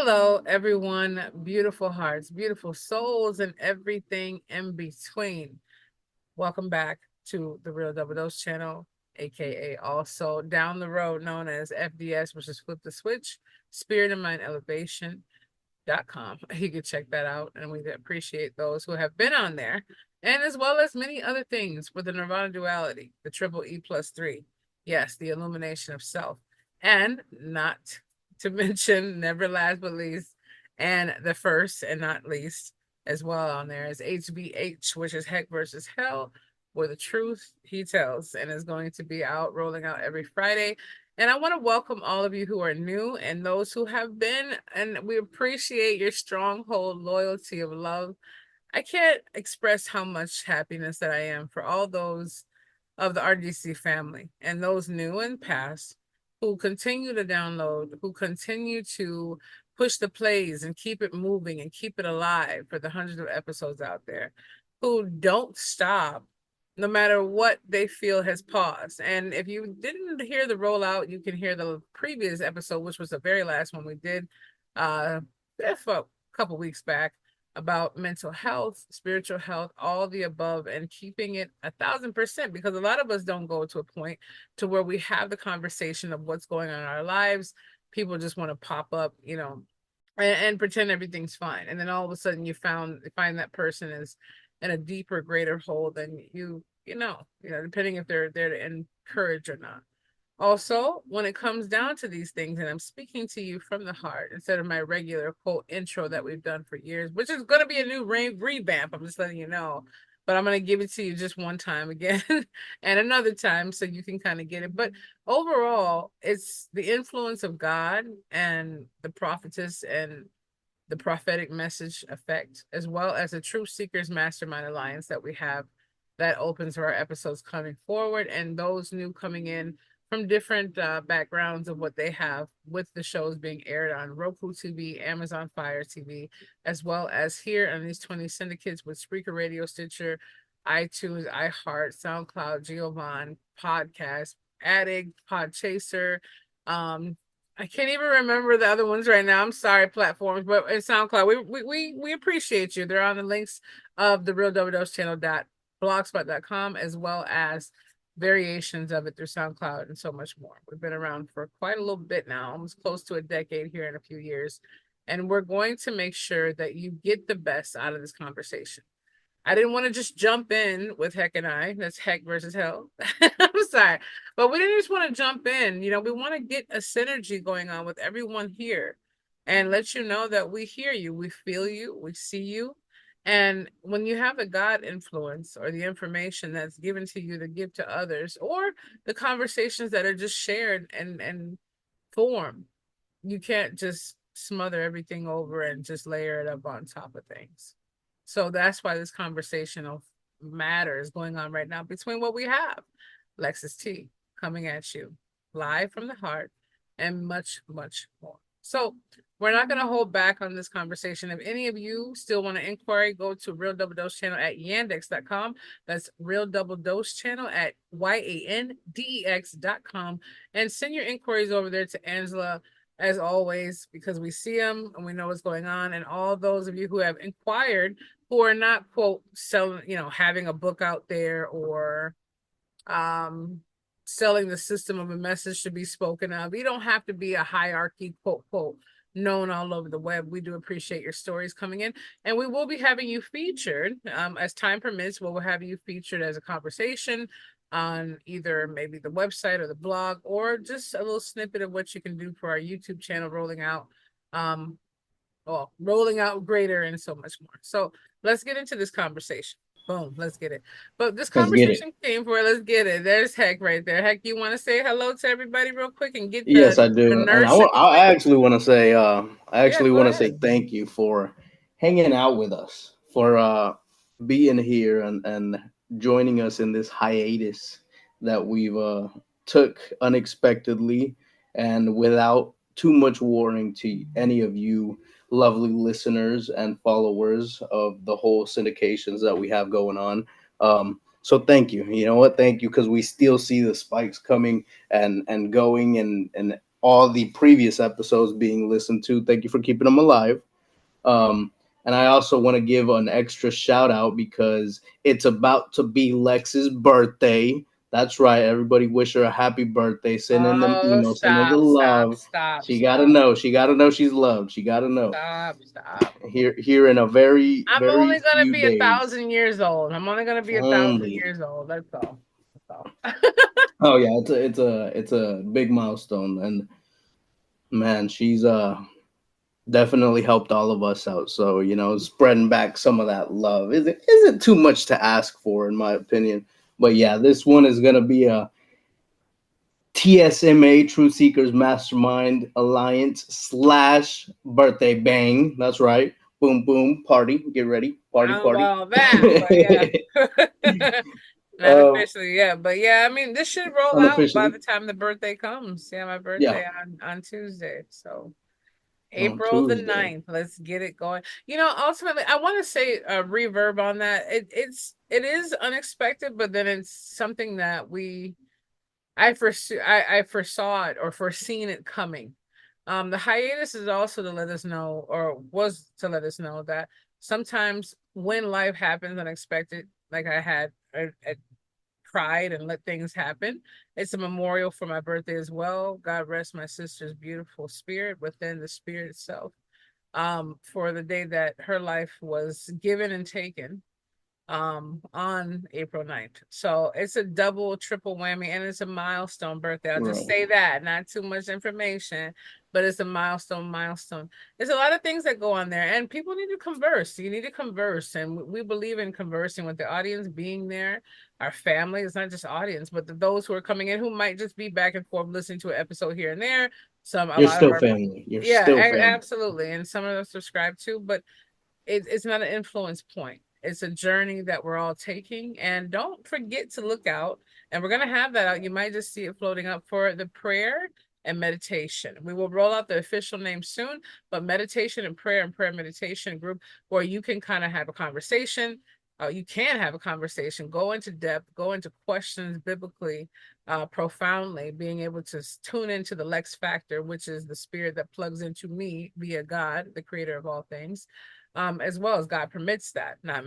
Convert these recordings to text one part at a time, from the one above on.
Hello, everyone. Beautiful hearts, beautiful souls, and everything in between. Welcome back to the Real Double Dose channel, aka also down the road known as FDS, which is Flip the Switch, Spirit and Mind Elevation.com. You can check that out, and we appreciate those who have been on there, and as well as many other things with the Nirvana duality, the triple E plus three. Yes, the illumination of self, and not to mention, never last but least, and the first and not least as well on there is HVH, which is Heck versus Hell, where the truth he tells, and is going to be out rolling out every Friday. And I want to welcome all of you who are new and those who have been, and we appreciate your stronghold loyalty of love. I can't express how much happiness that I am for all those of the RDC family and those new and past who continue to download, who continue to push the plays and keep it moving and keep it alive for the hundreds of episodes out there, who don't stop no matter what they feel has paused. And if you didn't hear the rollout, you can hear the previous episode, which was the very last one we did a couple weeks back about mental health, spiritual health, all the above, and keeping it 1,000%, because a lot of us don't go to a point to where we have the conversation of what's going on in our lives. People just want to pop up, and pretend everything's fine. And then all of a sudden you find that person is in a deeper, greater hole than depending if they're there to encourage or not. Also, when it comes down to these things, and I'm speaking to you from the heart instead of my regular quote intro that we've done for years, which is going to be a new revamp. I'm just letting you know, but I'm going to give it to you just one time again and another time so you can kind of get it. But overall, it's the influence of God and the prophetess and the prophetic message effect, as well as the Truth Seekers Mastermind Alliance that we have that opens our episodes coming forward, and those new coming in from different backgrounds of what they have with the shows being aired on Roku TV, Amazon Fire TV, as well as here on these 20 syndicates with Spreaker Radio, Stitcher, iTunes, iHeart, SoundCloud, Giovanni, Podcast, Addict, Podchaser. I can't even remember the other ones right now. I'm sorry, platforms, but in SoundCloud, we appreciate you. They're on the links of the Real Double Dose channel.blogspot.com, as well as variations of it through SoundCloud and so much more. We've been around for quite a little bit now, almost close to a decade here in a few years. And we're going to make sure that you get the best out of this conversation. I didn't want to just jump in with Heck and I. That's Heck versus Hell. I'm sorry. But we didn't just want to jump in. We want to get a synergy going on with everyone here and let you know that we hear you, we feel you, we see you. And when you have the God influence or the information that's given to you to give to others, or the conversations that are just shared and form, you can't just smother everything over and just layer it up on top of things. So that's why this conversational matter is going on right now between what we have. Lexus T coming at you live from the heart and much, much more. So we're not going to hold back on this conversation. If any of you still want to inquiry, go to Real Double Dose channel at yandex.com. That's Real Double Dose channel at yandex.com. And send your inquiries over there to Angela, as always, because we see them and we know what's going on. And all those of you who have inquired, who are not, quote, selling, having a book out there or selling the system of a message to be spoken of. You don't have to be a hierarchy, quote, quote, known all over the web. We do appreciate your stories coming in, and we will be having you featured as time permits. We'll have you featured as a conversation on either maybe the website or the blog, or just a little snippet of what you can do for our YouTube channel rolling out greater and so much more. So let's get into this conversation. Boom, let's get it. But this Let's get it. conversation came for it. Let's get it. There's Heck right there. Heck, you want to say hello to everybody real quick and get Yes, the I do, and inertia I going? actually want to say, Yeah, go thank you for hanging out with us, for being here and joining us in this hiatus that we've took unexpectedly and without too much warning to any of you lovely listeners and followers of the whole syndications that we have going on. So thank you. You know what? Thank you, because we still see the spikes coming and going, and all the previous episodes being listened to. Thank you for keeping them alive. Um, and I also want to give an extra shout out because it's about to be Lex's birthday. That's right. Everybody wish her a happy birthday. Send in them Oh, emails. Send her the stop, stop, love. stop, She gotta stop, know. She gotta know she's loved. She gotta know. stop, stop. Here in a very I'm very only gonna few be a days thousand years old. I'm only gonna be a thousand only. years old. That's all. That's all. Oh yeah, it's a big milestone, and man, she's definitely helped all of us out. So spreading back some of that love isn't too much to ask for, in my opinion. But yeah, this one is gonna be a TSMA Truth Seekers Mastermind Alliance slash birthday bang. That's right. Boom boom party. Get ready. I Party don't know party. about all that, but yeah. Not um, officially yet, but yeah, I mean, this should roll out by unofficially. the time the birthday comes. Yeah, my Yeah. birthday on Tuesday. So On April the Tuesday. 9th. Let's get it going. Ultimately, I want to say a reverb on that. It is unexpected, but then it's something that I foresaw it or foreseen it coming. The hiatus is also to let us know, or was to let us know that sometimes when life happens unexpected, like I cried and let things happen. It's a memorial for my birthday as well. God rest my sister's beautiful spirit within the spirit itself. For the day that her life was given and taken on April 9th. So it's a double triple whammy and it's a milestone birthday. I'll just Right. say that, not too much information, but it's a milestone. There's a lot of things that go on there and people need to converse. You need to converse, and we believe in conversing with the audience, being there, our family. It's not just audience, but those who are coming in who might just be back and forth listening to an episode here and there. A You're lot of still our, family. You're yeah, still family. absolutely. And some of them subscribe too, but it's not an influence point. It's a journey that we're all taking. And don't forget to look out. And we're going to have that out. You might just see it floating up for the prayer and meditation. We will roll out the official name soon, but meditation and prayer meditation group where you can kind of have a conversation. You can have a conversation, go into depth, go into questions biblically, profoundly, being able to tune into the Lex factor, which is the spirit that plugs into me via God, the creator of all things, as well as God permits that, not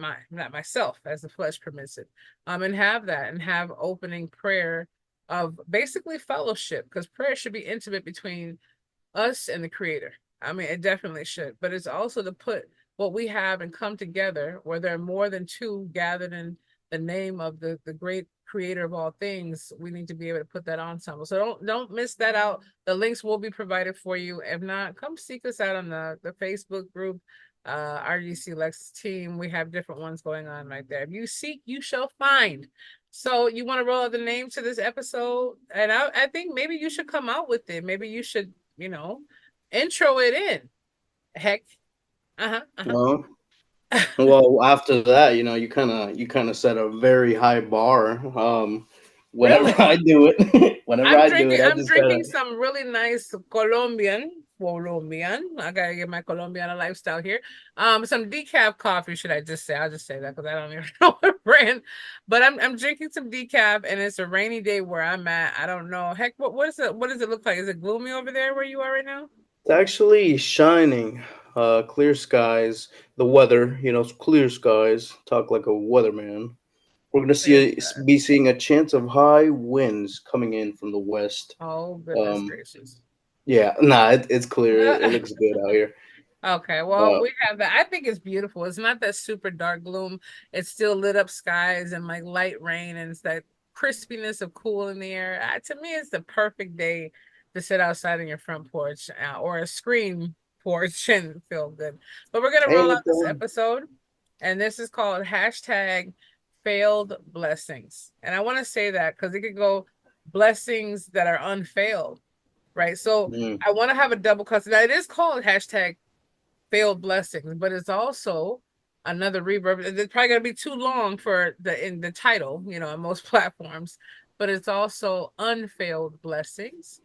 myself, as the flesh permits it, and have that and have opening prayer of basically fellowship, because prayer should be intimate between us and the creator. I mean, it definitely should, but it's also to put what we have and come together where there are more than two gathered in the name of the great creator of all things. We need to be able to put that ensemble. So don't miss that out. The links will be provided for you. If not, come seek us out on the Facebook group, RGC Lex team. We have different ones going on right there. If you seek, you shall find. So you want to roll out the name to this episode? And I think maybe you should come out with it. Maybe you should, intro it in. Heck. Uh-huh. Well, well, after that, you kind of set a very high bar. Whenever Really? I do it, whenever I do it, I I'm just gotta. drinking some really nice Colombian. I gotta get my Colombian lifestyle here. Some decaf coffee, should I just say? I'll just say that because I don't even know what brand. But I'm drinking some decaf, and it's a rainy day where I'm at. I don't know. Heck, what does it look like? Is it gloomy over there where you are right now? It's actually shining. Clear skies. The weather, it's clear skies. Talk like a weatherman. We're gonna Clear be skies. seeing a chance of high winds coming in from the west. Oh, goodness Um, gracious. yeah, nah, it's clear. It looks good out here. Okay, well, Uh, we have that. I think it's beautiful. It's not that super dark gloom. It's still lit up skies and like light rain, and it's that crispiness of cool in the air. To me, it's the perfect day to sit outside on your front porch, or a screen porch and feel good. But we're gonna roll ain't out it this though? episode, and this is called hashtag failed blessings. And I want to say that because it could go blessings that are unfailed, right? So Mm, I want to have a double cut. Now it is called hashtag failed blessings, but it's also another reverb. It's probably gonna be too long for the title, on most platforms, but it's also unfailed blessings,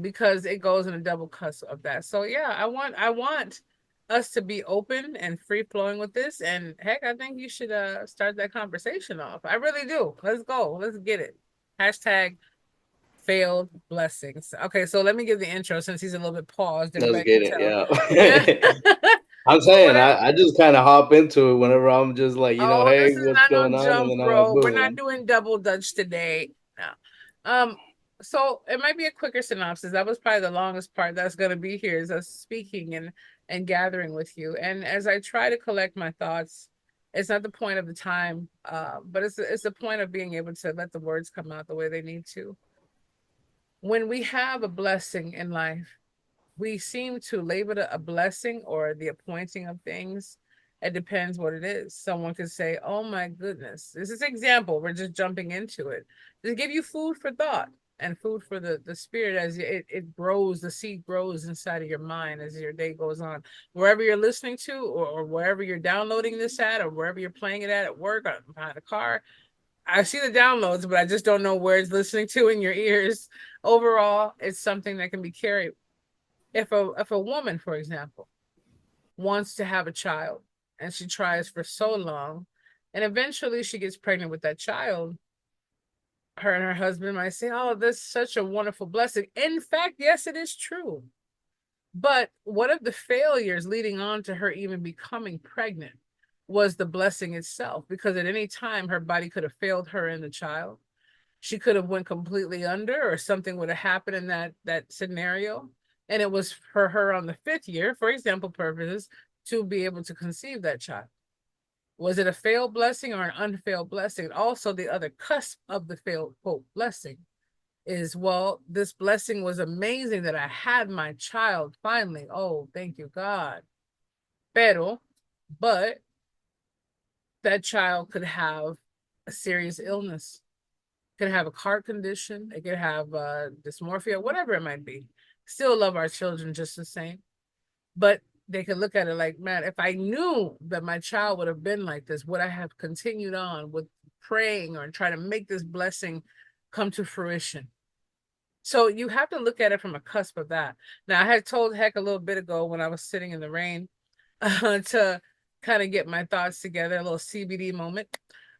because it goes in a double cuss of that. So yeah, I want us to be open and free flowing with this. And heck, I think you should start that conversation off. I really do. Let's go. Let's get it. Hashtag Unfailed Blessings. Okay, so let me give the intro since he's a little bit paused. Let's Everybody get can it. tell. Yeah. I'm But saying what I just kind of hop into it whenever I'm just like, Oh, hey, this is what's not no going on? And jump then I'm like, rope. We're not boom. doing double dutch today. No. So it might be a quicker synopsis. That was probably the longest part that's gonna be here is us speaking and gathering with you. And as I try to collect my thoughts, it's not the point of the time, but it's the point of being able to let the words come out the way they need to. When we have a blessing in life, we seem to label it a blessing or the appointing of things. It depends what it is. Someone could say, "Oh my goodness, this is an example. We're just jumping into it to give you food for thought and food for the spirit as it grows. The seed grows inside of your mind as your day goes on. Wherever you're listening to, or wherever you're downloading this at, or wherever you're playing it at work or behind a car. I see the downloads, but I just don't know where it's listening to in your ears. Overall, it's something that can be carried if a woman, for example, wants to have a child and she tries for so long, and eventually she gets pregnant with that child, her and her husband might say, "Oh, this is such a wonderful blessing." In fact, yes, it is true. But what if the failures leading on to her even becoming pregnant was the blessing itself? Because at any time her body could have failed her and the child. She could have went completely under, or something would have happened in that scenario, and it was for her on the fifth year, for example purposes, to be able to conceive that child. Was it a failed blessing or an unfailed blessing? Also, the other cusp of the failed quote blessing is, well, this blessing was amazing that I had my child finally. Oh, thank you, God. Pero, but that child could have a serious illness, could have a heart condition, it could have dysmorphia, whatever it might be. Still love our children just the same. But they could look at it like, man, if I knew that my child would have been like this, would I have continued on with praying or try to make this blessing come to fruition? So you have to look at it from a cusp of that. Now, I had told Heck a little bit ago when I was sitting in the rain to kind of get my thoughts together, a little CBD moment.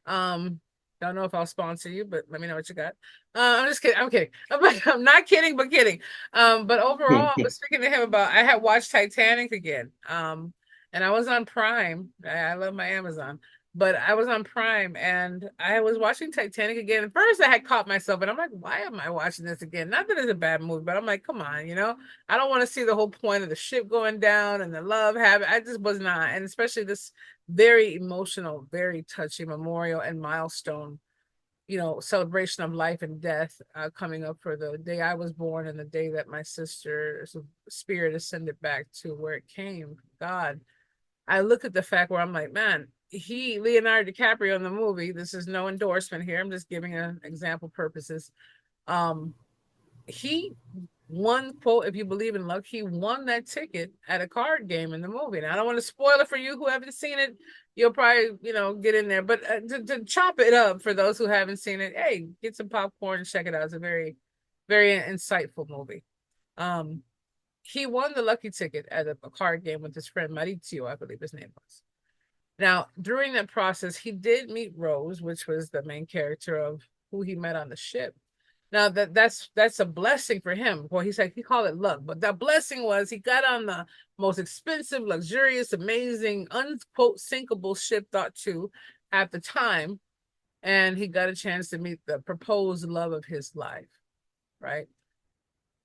Um, don't know if I'll sponsor you, but let me know what you got. I'm just kidding. I'm kidding. I'm not kidding, but kidding. But overall, I was speaking to him about I had watched Titanic again. And I was on Prime. I love my Amazon, but I was on Prime and I was watching Titanic again. At first, I had caught myself, and I'm like, why am I watching this again? Not that it's a bad movie, but I'm like, come on, I don't want to see the whole point of the ship going down and the love habit. I just was not. And especially this very emotional, very touching memorial and milestone, celebration of life and death coming up for the day I was born and the day that my sister's spirit ascended back to where it came, God. I look at the fact where I'm like, man, Leonardo DiCaprio in the movie, this is no endorsement here. I'm just giving an example purposes. Um, he won, quote, if you believe in luck, he won that ticket at a card game in the movie. And I don't want to spoil it for you who haven't seen it. You'll probably, get in there. But to chop it up for those who haven't seen it, hey, get some popcorn and check it out. It's a very, very insightful movie. Um, he won the lucky ticket at a card game with his friend Maurizio, I believe his name was. Now, during that process, he did meet Rose, which was the main character of who he met on the ship. Now that's a blessing for him. Well, he called it luck, but that blessing was he got on the most expensive, luxurious, amazing, unquote sinkable ship thought to at the time, and he got a chance to meet the proposed love of his life. Right?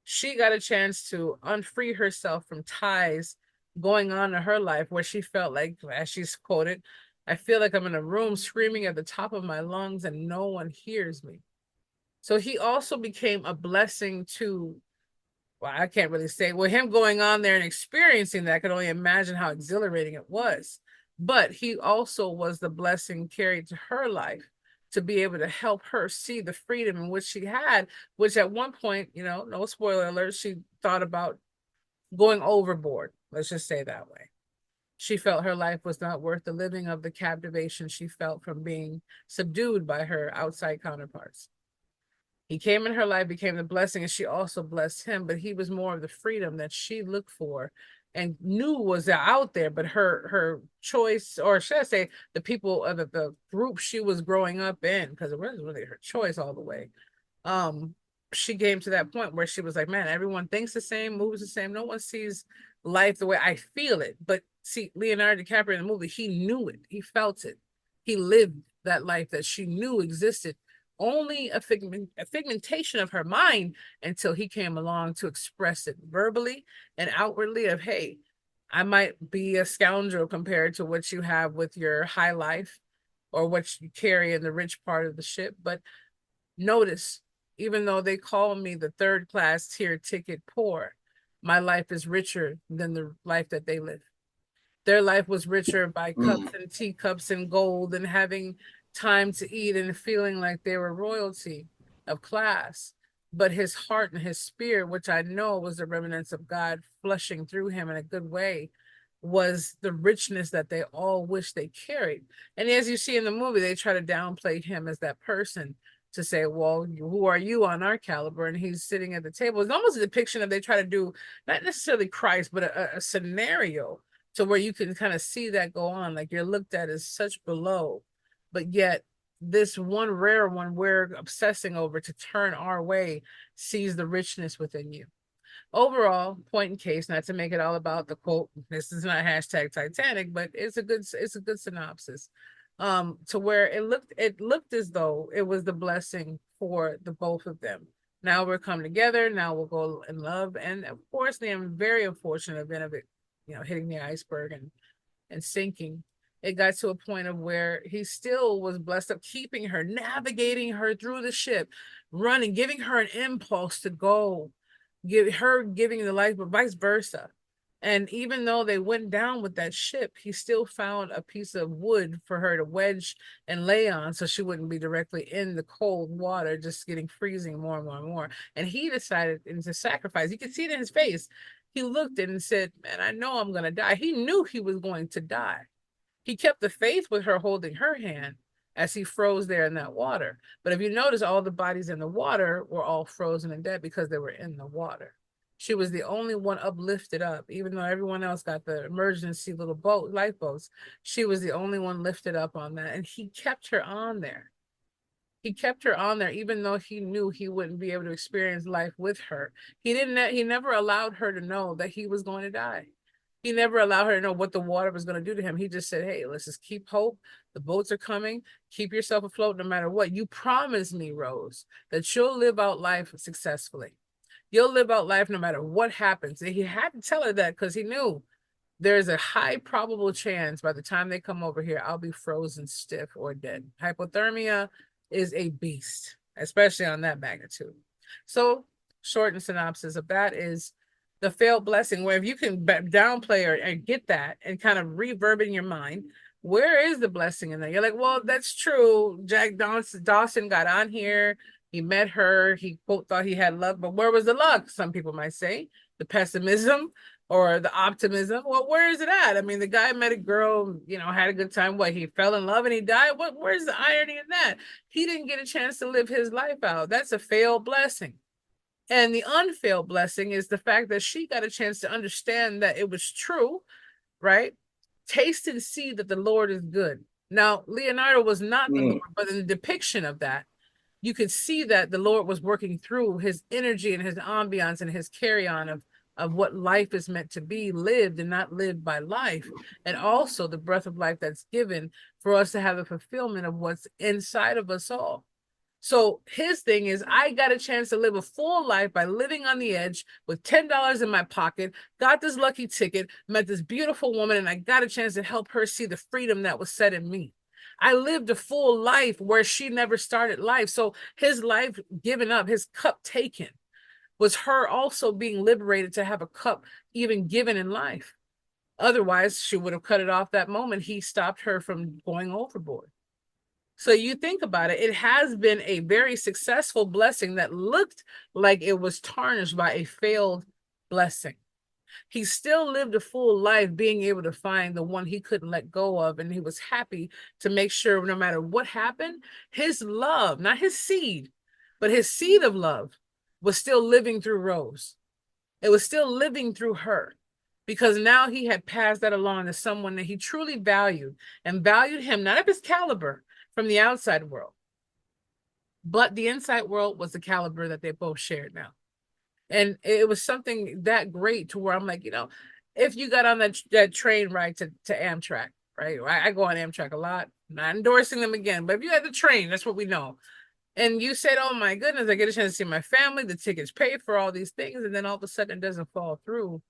She got a chance to unfree herself from ties going on in her life where she felt like, as she's quoted, I feel like I'm in a room screaming at the top of my lungs and no one hears me. So he also became a blessing to, well, I can't really say, well, him going on there and experiencing that, I could only imagine how exhilarating it was. But he also was the blessing carried to her life to be able to help her see the freedom in which she had, which at one point, no spoiler alert, she thought about going overboard. Let's just say that way. She felt her life was not worth the living of the captivation she felt from being subdued by her outside counterparts. He came in her life, became the blessing, and she also blessed him. But he was more of the freedom that she looked for and knew was out there. But her choice, or should I say, the people of the group she was growing up in, because it wasn't really her choice all the way. she came to that point where she was like, man, everyone thinks the same, moves the same. No one sees life the way I feel it. But see, Leonardo DiCaprio in the movie, he knew it. He felt it. He lived that life that she knew existed. Only a figmentation of her mind until he came along to express it verbally and outwardly of, hey, I might be a scoundrel compared to what you have with your high life or what you carry in the rich part of the ship. But notice, even though they call me the third class tier ticket poor, my life is richer than the life that they live. Their life was richer by Mm. cups and teacups and gold and having time to eat and feeling like they were royalty of class. But his heart and his spirit, which I know was the remnants of God flushing through him in a good way, was the richness that they all wish they carried. And as you see in the movie, they try to downplay him as that person to say, well, who are you on our caliber? And he's sitting at the table. It's almost a depiction of they try to do not necessarily Christ, but a scenario to where you can kind of see that go on. Like you're looked at as such below, but yet this one rare one we're obsessing over to turn our way sees the richness within you. Overall, point in case, not to make it all about the quote, this is not hashtag Titanic, but it's a good synopsis. To where it looked as though it was the blessing for the both of them. Now we're come together, now we'll go in love. And of course, the very unfortunate event of it, hitting the iceberg and sinking. It got to a point of where he still was blessed up keeping her, navigating her through the ship, running, giving her an impulse to go giving the life, but vice versa. And even though they went down with that ship, he still found a piece of wood for her to wedge and lay on so she wouldn't be directly in the cold water, just getting freezing more and more and more. And he decided to sacrifice. You could see it in his face. He looked at it and said, man, I know I'm going to die. He knew he was going to die. He kept the faith with her holding her hand as he froze there in that water. But if you notice, all the bodies in the water were all frozen and dead because they were in the water. She was the only one uplifted up, even though everyone else got the emergency little lifeboats. She was the only one lifted up on that. And he kept her on there. He kept her on there, even though he knew he wouldn't be able to experience life with her. He never allowed her to know that he was going to die. He never allowed her to know what the water was going to do to him. He just said, hey, let's just keep hope. The boats are coming. Keep yourself afloat no matter what. You promise me, Rose, that you'll live out life successfully. You'll live out life no matter what happens. And he had to tell her that because he knew there's a high probable chance by the time they come over here, I'll be frozen stiff or dead. Hypothermia is a beast, especially on that magnitude. So, short and synopsis of that is the failed blessing, where if you can downplay or get that and kind of reverb in your mind, where is the blessing in there? You're like, well, that's true. Jack Dawson got on here. He met her. He quote thought he had luck, but where was the luck? Some people might say the pessimism or the optimism. Well, where is it at? I mean, the guy met a girl, had a good time. What, he fell in love and he died? Where's the irony in that? He didn't get a chance to live his life out. That's a failed blessing. And the unfailed blessing is the fact that she got a chance to understand that it was true, right? Taste and see that the Lord is good. Now, Leonardo was not the Lord, Mm. but in the depiction of that, you could see that the Lord was working through his energy and his ambiance and his carry on of what life is meant to be lived and not lived by life. And also the breath of life that's given for us to have the fulfillment of what's inside of us all. So his thing is, I got a chance to live a full life by living on the edge with $10 in my pocket, got this lucky ticket, met this beautiful woman, and I got a chance to help her see the freedom that was set in me. I lived a full life where she never started life. So his life given up, his cup taken, was her also being liberated to have a cup even given in life. Otherwise, she would have cut it off that moment. He stopped her from going overboard. So you think about it, it has been a very successful blessing that looked like it was tarnished by a failed blessing. He still lived a full life being able to find the one he couldn't let go of. And he was happy to make sure no matter what happened, his love, not his seed, but his seed of love was still living through Rose. It was still living through her because now he had passed that along to someone that he truly valued and valued him, not of his caliber from the outside world, But the inside world was the caliber that they both shared now. And it was something that great to where I'm like, if you got on that train ride to Amtrak, right? I go on Amtrak a lot, not endorsing them again, but if you had the train, that's what we know. And you said, oh my goodness, I get a chance to see my family, the tickets paid for all these things, and then all of a sudden it doesn't fall through.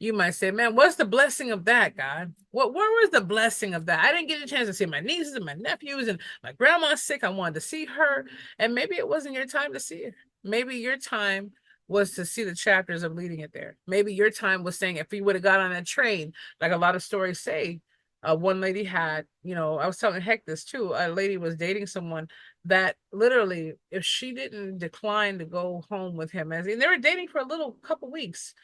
You might say, man, what's the blessing of that, God? Where was the blessing of that? I didn't get a chance to see my nieces and my nephews, and my grandma's sick. I wanted to see her. And maybe it wasn't your time to see it. Maybe your time was to see the chapters of leading it there. Maybe your time was saying, if you would have got on that train, like a lot of stories say, one lady had, I was telling Heck this too. A lady was dating someone that literally, if she didn't decline to go home with him, and they were dating for a little couple weeks,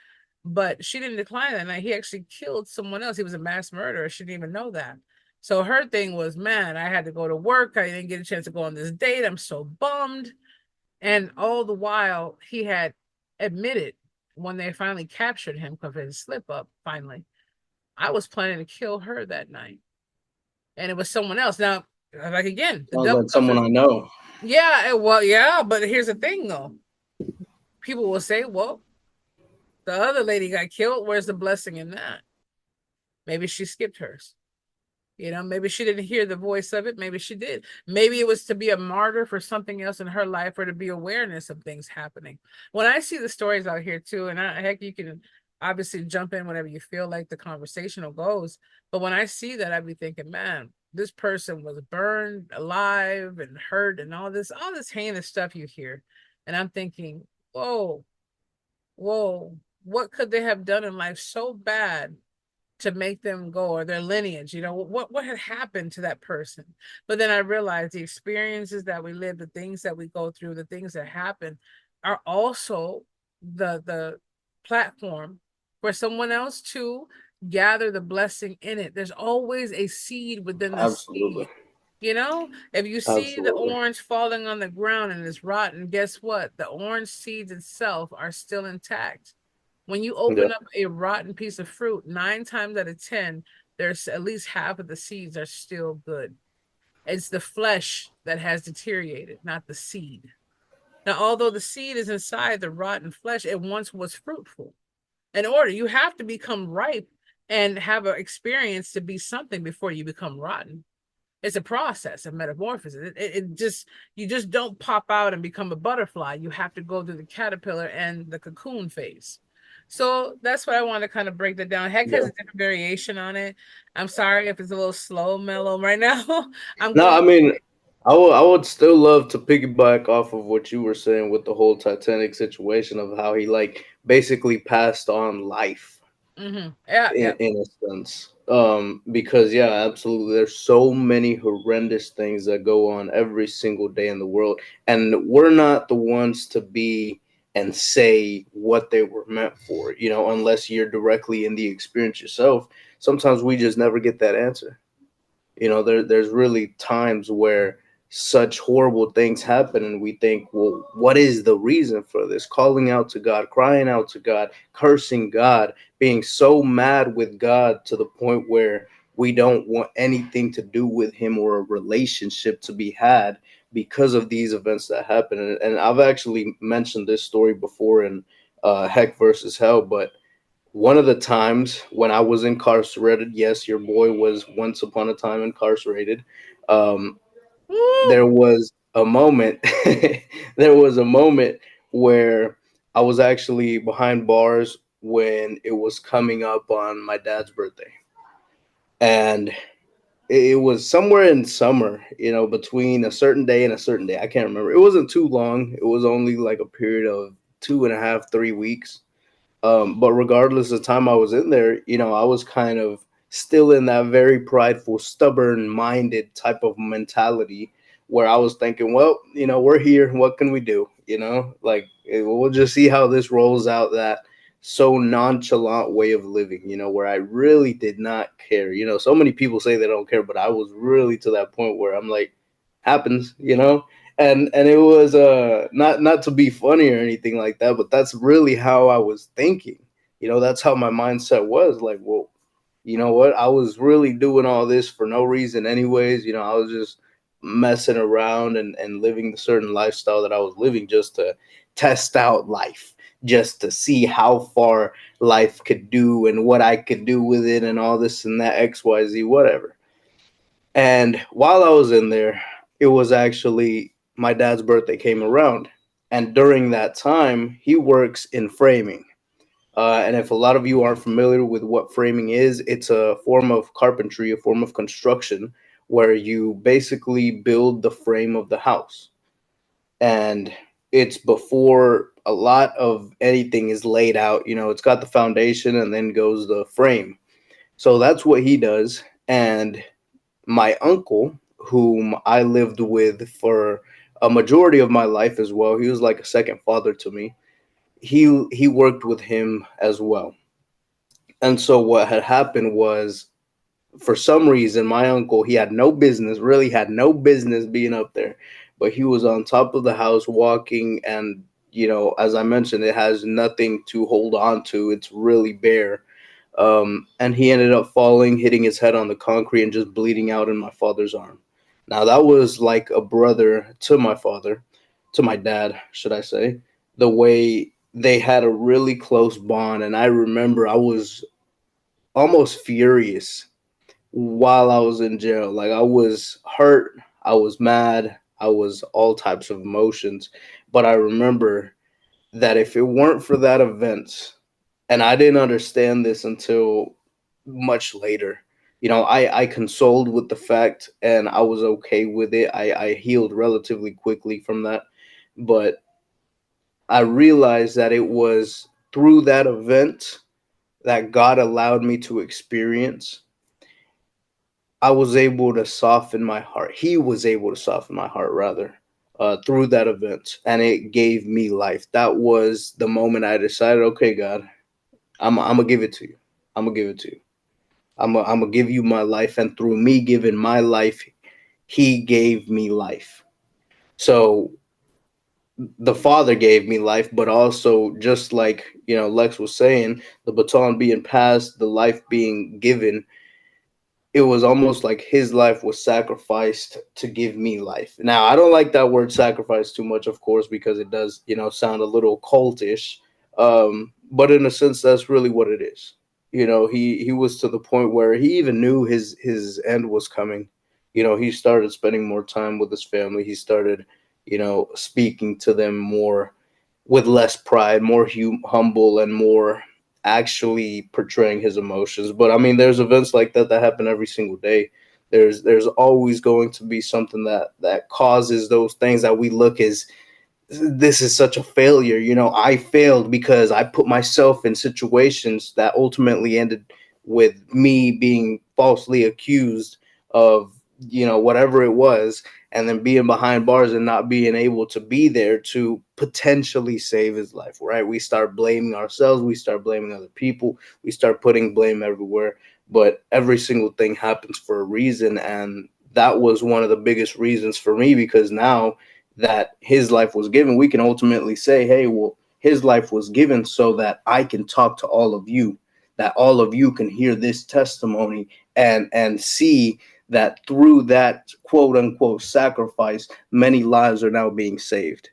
but she didn't decline that night. He actually killed someone else. He was a mass murderer. She didn't even know that. So her thing was, man, I had to go to work. I didn't get a chance to go on this date. I'm so bummed. And all the while, he had admitted when they finally captured him because of his slip up, finally, I was planning to kill her that night. And it was someone else. Now, like again, the Sounds devil like comes someone in. I know. Yeah, well, yeah, but here's the thing though. People will say, well, the other lady got killed. Where's the blessing in that? Maybe she skipped hers. Maybe she didn't hear the voice of it. Maybe she did. Maybe it was to be a martyr for something else in her life or to be awareness of things happening. When I see the stories out here too, and heck, you can obviously jump in whenever you feel like the conversational goes. But when I see that, I'd be thinking, man, this person was burned alive and hurt and all this heinous stuff you hear. And I'm thinking, whoa, whoa, what could they have done in life so bad to make them go, or their lineage, what had happened to that person? But then I realized the experiences that we live, the things that we go through, the things that happen are also the platform for someone else to gather the blessing in it. There's always a seed within the Absolutely. seed. If you see the Absolutely. orange falling on the ground and it's rotten, guess what? The orange seeds itself are still intact. When you Yeah. open up a rotten piece of fruit, 9 times out of 10, there's at least half of the seeds are still good. It's the flesh that has deteriorated, not the seed. Now, although the seed is inside the rotten flesh, it once was fruitful. In order, you have to become ripe and have an experience to be something before you become rotten. It's a process of metamorphosis. It just, you just don't pop out and become a butterfly. You have to go through the caterpillar and the cocoon phase. So that's what I want to kind of break that down. Heck has Yeah. a different variation on it. I'm sorry if it's a little slow mellow right now. I'm No, I going. mean, I would still love to piggyback off of what you were saying with the whole Titanic situation of how he like basically passed on life Yeah, yeah. in a sense. Because yeah, absolutely. There's so many horrendous things that go on every single day in the world, and we're not the ones to be and say what they were meant for. Unless you're directly in the experience yourself. Sometimes we just never get that answer. There's really times where such horrible things happen and we think, well, what is the reason for this? Calling out to God, crying out to God, cursing God, being so mad with God to the point where we don't want anything to do with him or a relationship to be had because of these events that happen. And I've actually mentioned this story before in Heck versus Hell, but one of the times when I was incarcerated, yes, your boy was once upon a time incarcerated. Um, Woo! there was a moment, there was a moment where I was actually behind bars when it was coming up on my dad's birthday, and it was somewhere in summer, between a certain day and a certain day. I can't remember. It wasn't too long. It was only like a period of 2.5, 3 weeks. But regardless of the time I was in there, I was kind of still in that very prideful, stubborn minded type of mentality where I was thinking, well, we're here. What can we do? Like we'll just see how this rolls out. That so nonchalant way of living, where I really did not care. So many people say they don't care, but I was really to that point where I'm like, happens, and it was not to be funny or anything like that, but that's really how I was thinking. That's how my mindset was. Like, well, you know what? I was really doing all this for no reason, anyways. I was just messing around and living the certain lifestyle that I was living just to test out life, just to see how far life could do and what I could do with it and all this and that, XYZ, whatever. And while I was in there, it was actually my dad's birthday came around. And during that time, he works in framing. And if a lot of you aren't familiar with what framing is, it's a form of carpentry, a form of construction where you basically build the frame of the house. And it's before a lot of anything is laid out. You know, it's got the foundation and then goes the frame. So that's what he does. And my uncle, whom I lived with for a majority of my life as well, he was like a second father to me. He worked with him as well. And so what had happened was, for some reason, my uncle, he had no business, really had no business being up there, but he was on top of the house walking, and as I mentioned, it has nothing to hold on to. It's really bare. And he ended up falling, hitting his head on the concrete, and just bleeding out in my father's arm. Now that was like a brother to my father, to my dad, should I say? The way they had a really close bond, and I remember I was almost furious while I was in jail. Like, I was hurt, I was mad, I was all types of emotions. But I remember that if it weren't for that event, and I didn't understand this until much later. I consoled with the fact and I was okay with it. I healed relatively quickly from that. But I realized that it was through that event that God allowed me to experience. I was able to soften my heart. He was able to soften my heart, rather, through that event. And it gave me life. That was the moment I decided, okay, God, I'm going to give it to you. I'm going to give it to you. I'm going to give you my life. And through me giving my life, he gave me life. So the Father gave me life, but also, just like, Lex was saying, the baton being passed, the life being given, it was almost like his life was sacrificed to give me life. Now, I don't like that word sacrifice too much, of course, because it does, sound a little cultish. But in a sense, that's really what it is. He was to the point where he even knew his end was coming. He started spending more time with his family. He started, speaking to them more with less pride, more humble, and more actually portraying his emotions. But I mean, there's events like that happen every single day. There's always going to be something that causes those things that we look as, this is such a failure. I failed because I put myself in situations that ultimately ended with me being falsely accused of, whatever it was, and then being behind bars and not being able to be there to potentially save his life, right? We start blaming ourselves, we start blaming other people, we start putting blame everywhere. But every single thing happens for a reason, and that was one of the biggest reasons for me, because now that his life was given, we can ultimately say, hey, well, his life was given so that I can talk to all of you, that all of you can hear this testimony and see that through that quote unquote sacrifice, many lives are now being saved.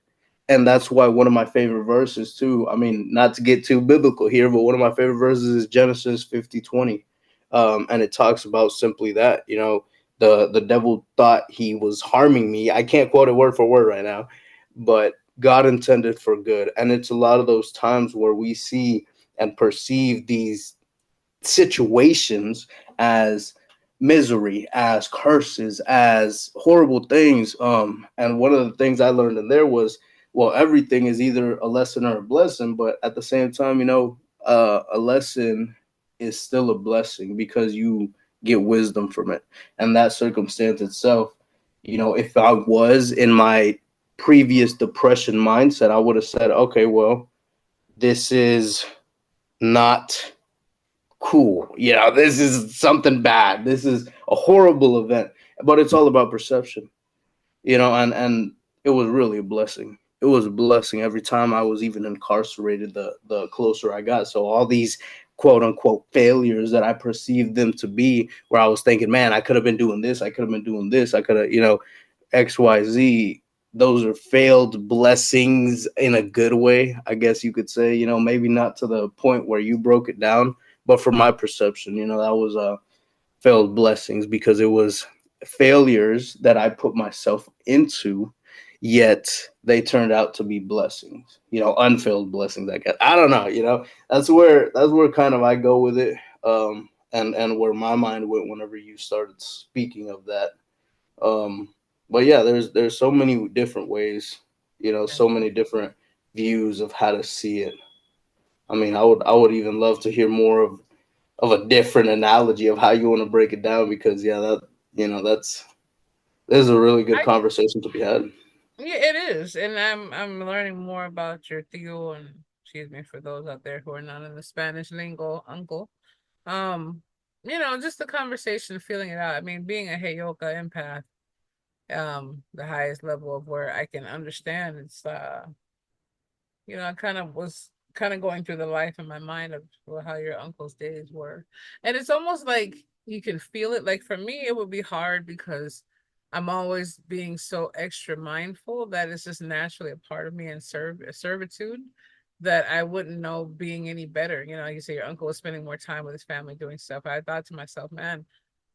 And that's why one of my favorite verses too, I mean, not to get too biblical here, but one of my favorite verses is Genesis 50:20. And it talks about simply that, the devil thought he was harming me. I can't quote it word for word right now, but God intended for good. And it's a lot of those times where we see and perceive these situations as misery, as curses, as horrible things. And one of the things I learned in there was, well, everything is either a lesson or a blessing, but at the same time, a lesson is still a blessing because you get wisdom from it. And that circumstance itself, if I was in my previous depression mindset, I would have said, okay, well, this is not cool. This is something bad. This is a horrible event. But it's all about perception, and it was really a blessing. It was a blessing every time I was even incarcerated, the closer I got. So all these quote unquote failures that I perceived them to be, where I was thinking, man, I could have been doing this, I could have been doing this, I could have, XYZ, those are failed blessings in a good way, I guess you could say. Maybe not to the point where you broke it down, but from my perception, that was failed blessings because it was failures that I put myself into, yet they turned out to be blessings. Unfailed blessings. I guess I don't know. That's where kind of I go with it, and where my mind went whenever you started speaking of that. Um, but yeah, there's so many different ways. So many different views of how to see it. I mean, I would even love to hear more of a different analogy of how you want to break it down because yeah, that's there's a really good I conversation to be had. Yeah, it is, and I'm learning more about your tío, and excuse me for those out there who are not in the Spanish lingo, uncle. Um, just the conversation, feeling it out. I mean, being a Heyoka empath, the highest level of where I can understand, I kind of was kind of going through the life in my mind of how your uncle's days were. And it's almost like you can feel it. Like for me, it would be hard because I'm always being so extra mindful that it's just naturally a part of me and servitude that I wouldn't know being any better. You say your uncle was spending more time with his family doing stuff. I thought to myself, man,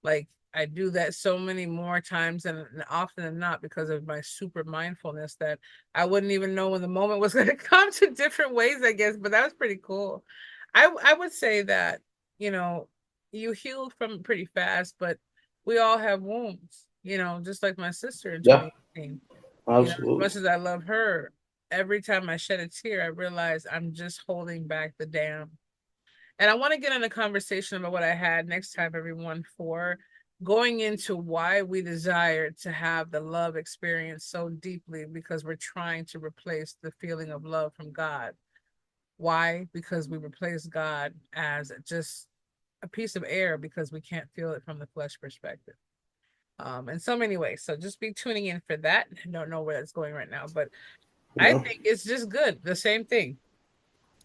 like I do that so many more times and often than not because of my super mindfulness that I wouldn't even know when the moment was going to come to different ways, I guess. But that was pretty cool. I would say that, you know, you healed from it pretty fast, but we all have wounds, just like my sister in Yeah, 2018. As absolutely. much as I love her, every time I shed a tear, I realize I'm just holding back the dam. And I want to get in a conversation about what I had next time, everyone, for going into why we desire to have the love experience so deeply because we're trying to replace the feeling of love from God. Why? Because we replace God as just a piece of air because we can't feel it from the flesh perspective. In so many ways. So just be tuning in for that. I don't know where that's going right now, but I Yeah. think it's just good. The same thing.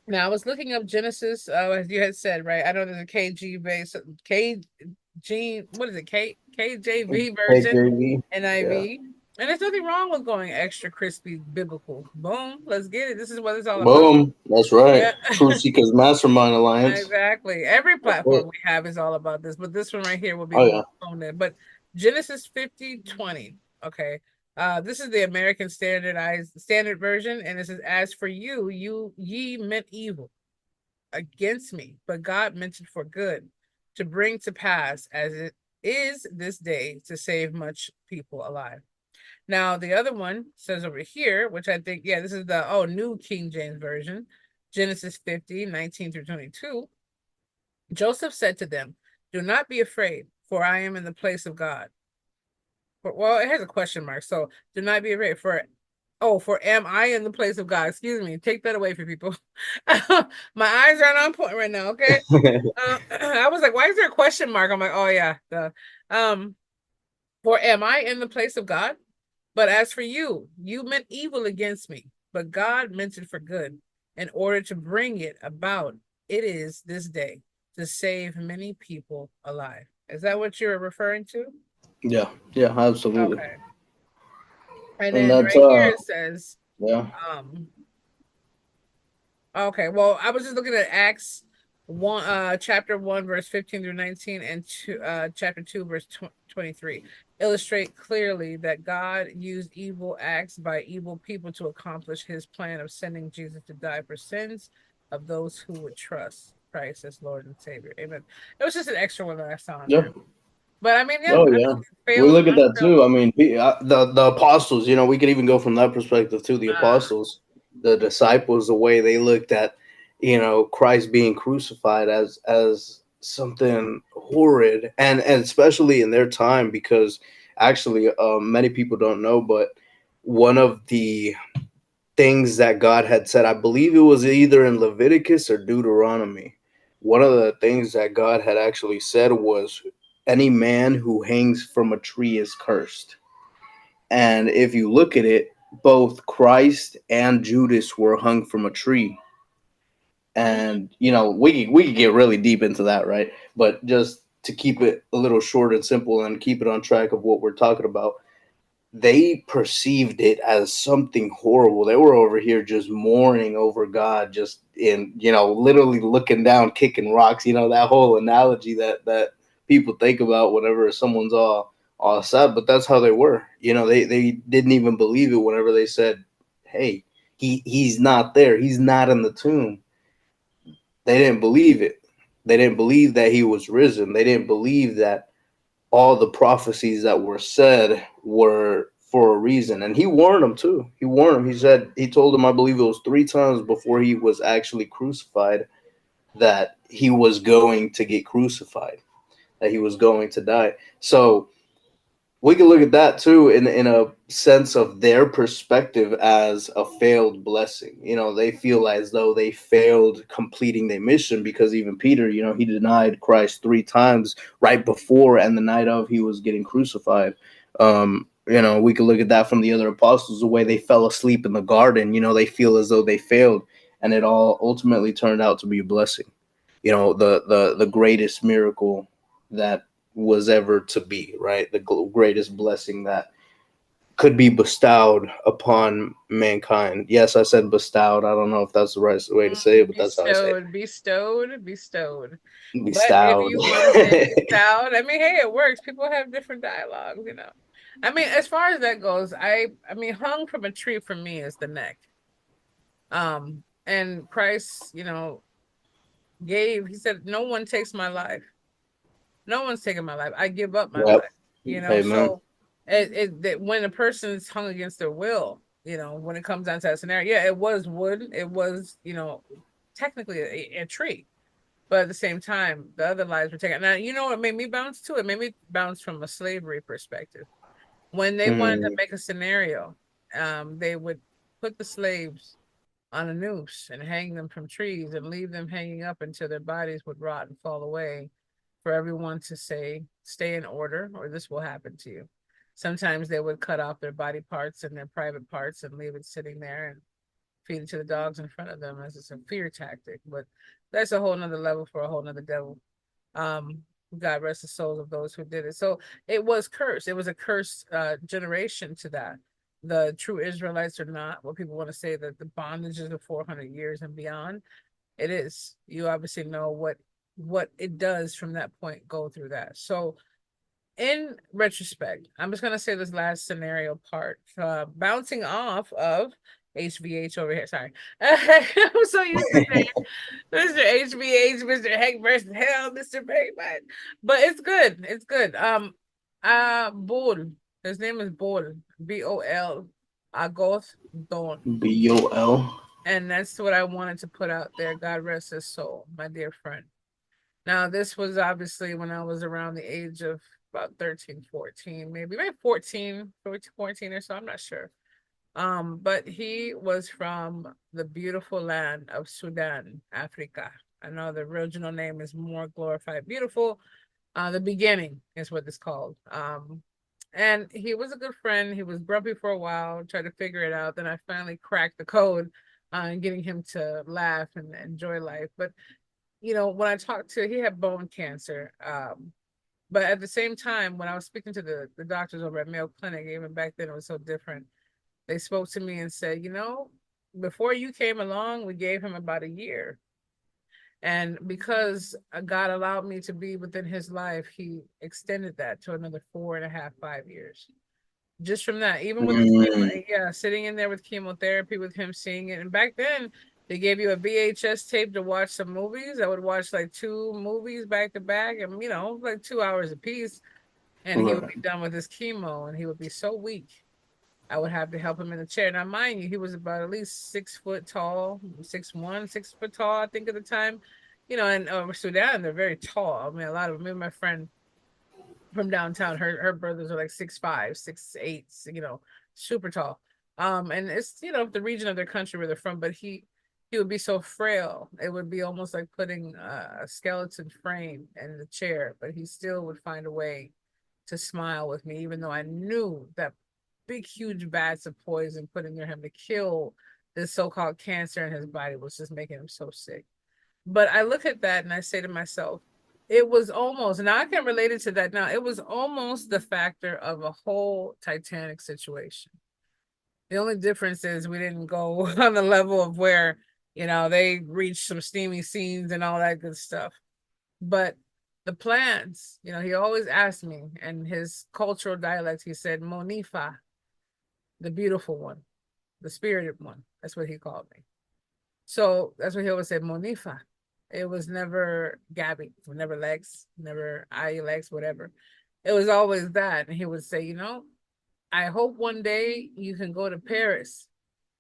Now I was looking up Genesis, as you had said, right? I know there's a KG base, KG, what is it, KJV version, KJV. Yeah. NIV, and there's nothing wrong with going extra crispy biblical. Boom, let's get it. This is what it's all about. Boom. That's right. Yeah, Truth Seekers Mastermind Alliance. exactly. Every That's platform it. we have is all about this, but this one right here will be Oh more yeah. honed in. But Genesis 50:20. Okay. This is the American standard version, and it says, "As for you, ye meant evil against me, but God meant it for good, to bring to pass as it is this day to save much people alive." Now, the other one says over here, which I think, yeah, this is the New King James Version, Genesis 50:19 through 22. Joseph said to them, "Do not be afraid, for I am in the place of God." Well, it has a question mark. So do not be afraid. For am I in the place of God? Excuse me. Take that away for people. My eyes aren't on point right now. Okay. I was like, why is there a question mark? I'm like, oh yeah. Um, for am I in the place of God? But as for you, you meant evil against me, but God meant it for good, in order to bring it about. It is this day to save many people alive. Is that what you're referring to? Yeah. Yeah. Absolutely. Okay. And And then that's right here it says, yeah. um, okay, well, I was just looking at Acts 1, chapter 1, verse 15 through 19, and chapter 2, verse 23, illustrate clearly that God used evil acts by evil people to accomplish his plan of sending Jesus to die for sins of those who would trust Christ as Lord and Savior. Amen. It was just an extra one that I saw in Yeah. there. But I mean, yeah, Oh I yeah. mean, We failed, look at that unfailed. too. I mean, the apostles. We could even go from that perspective too. The Uh, apostles, the disciples, the way they looked at, Christ being crucified as something horrid, and especially in their time, because actually, many people don't know, but one of the things that God had said, I believe it was either in Leviticus or Deuteronomy. One of the things that God had actually said was, any man who hangs from a tree is cursed. And if you look at it, both Christ and Judas were hung from a tree. mm, And we could get really deep into that, right? But just to keep it a little short and simple and keep it on track of what we're talking about, they perceived it as something horrible. They were over here just mourning over God, just in, literally looking down, kicking rocks. That whole analogy that people think about whenever someone's all sad. But that's how they were. They didn't even believe it whenever they said, "Hey, he's not there. He's not in the tomb." They didn't believe it. They didn't believe that he was risen. They didn't believe that all the prophecies that were said were for a reason. And he warned them too. He warned them. He told them, I believe it was 3 times before he was actually crucified, that he was going to get crucified, that he was going to die. So we can look at that too in a sense of their perspective as a failed blessing. They feel as though they failed completing their mission, because even Peter, he denied Christ 3 times right before and the night of he was getting crucified. We could look at that from the other apostles, the way they fell asleep in the garden. They feel as though they failed, and it all ultimately turned out to be a blessing. The greatest miracle that was ever to be, right? The greatest blessing that could be bestowed upon mankind. Yes, I said bestowed. I don't know if that's the right way to say it, but that's how I say Bestowed, bestowed, bestowed. it. But if Bestowed. you want to say bestowed, I mean, hey, it works. People have different dialogues, you know. I mean, as far as that goes, I mean, hung from a tree for me is the neck. And Christ, he said, no one takes my life. No one's taking my life. I give up my Yep. life, you know. Amen. So that when a person is hung against their will, when it comes down to that scenario, yeah, it was wood, it was, technically a tree. But at the same time, the other lives were taken. Now, you know what made me bounce too? It made me bounce from a slavery perspective. When they wanted to Mm, make a scenario, they would put the slaves on a noose and hang them from trees and leave them hanging up until their bodies would rot and fall away, for everyone to say, stay in order, or this will happen to you. Sometimes they would cut off their body parts and their private parts and leave it sitting there and feed it to the dogs in front of them as it's a fear tactic. But that's a whole nother level for a whole nother devil. Um, God rest the souls of those who did it. So it was cursed. It was a cursed generation to that. The true Israelites are not what people want to say, that the bondages of 400 years and beyond. It is. You obviously know what it does from that point, go through that. So in retrospect, I'm just gonna say this last scenario part, bouncing off of HVH over here. Sorry, I'm so used to saying Mr. HVH, Mr. Heck versus Hell, Mr. Payman, but it's good. It's good. Bol. His name is Bol. Bol. Agoth Don, BOL. and that's what I wanted to put out there. God rest his soul, my dear friend. Now, this was obviously when I was around the age of about 13, 14, maybe 14, 14 or so, I'm not sure. But he was from the beautiful land of Sudan, Africa. I know the original name is More Glorified Beautiful. The beginning is what it's called. And he was a good friend. He was grumpy for a while, tried to figure it out. Then I finally cracked the code and getting him to laugh and enjoy life. But when I talked to, he had bone cancer. But at the same time, when I was speaking to the doctors over at Mayo Clinic, even back then it was so different. They spoke to me and said, before you came along, we gave him about a year. And because God allowed me to be within his life, he extended that to another 4.5, 5 years. Just from that, even with the Mm, chemo, yeah, sitting in there with chemotherapy with him seeing it. And back then, they gave you a VHS tape to watch some movies. I would watch like 2 movies back to back, and like 2 hours a piece. And he would be right. done with his chemo, and he would be so weak. I would have to help him in the chair. Now, mind you, he was about at least 6 foot tall, 6'1", 6 foot tall, I think at the time. And Sudan, they're very tall. I mean, a lot of me and my friend from downtown, her brothers are like 6'5", 6'8", super tall. And it's the region of their country where they're from, but he would be so frail. It would be almost like putting a skeleton frame in the chair, but he still would find a way to smile with me, even though I knew that big, huge vats of poison put in near him to kill this so-called cancer in his body was just making him so sick. But I look at that and I say to myself, it was almost, now I can relate it to that now. It was almost the factor of a whole Titanic situation. The only difference is we didn't go on the level of where, they reached some steamy scenes and all that good stuff. But the plans, he always asked me, and his cultural dialect, he said, Monifa, the beautiful one, the spirited one. That's what he called me. So that's what he always said, Monifa. It was never Gabby, never Lex, never I Lex, whatever. It was always that. And he would say, I hope one day you can go to Paris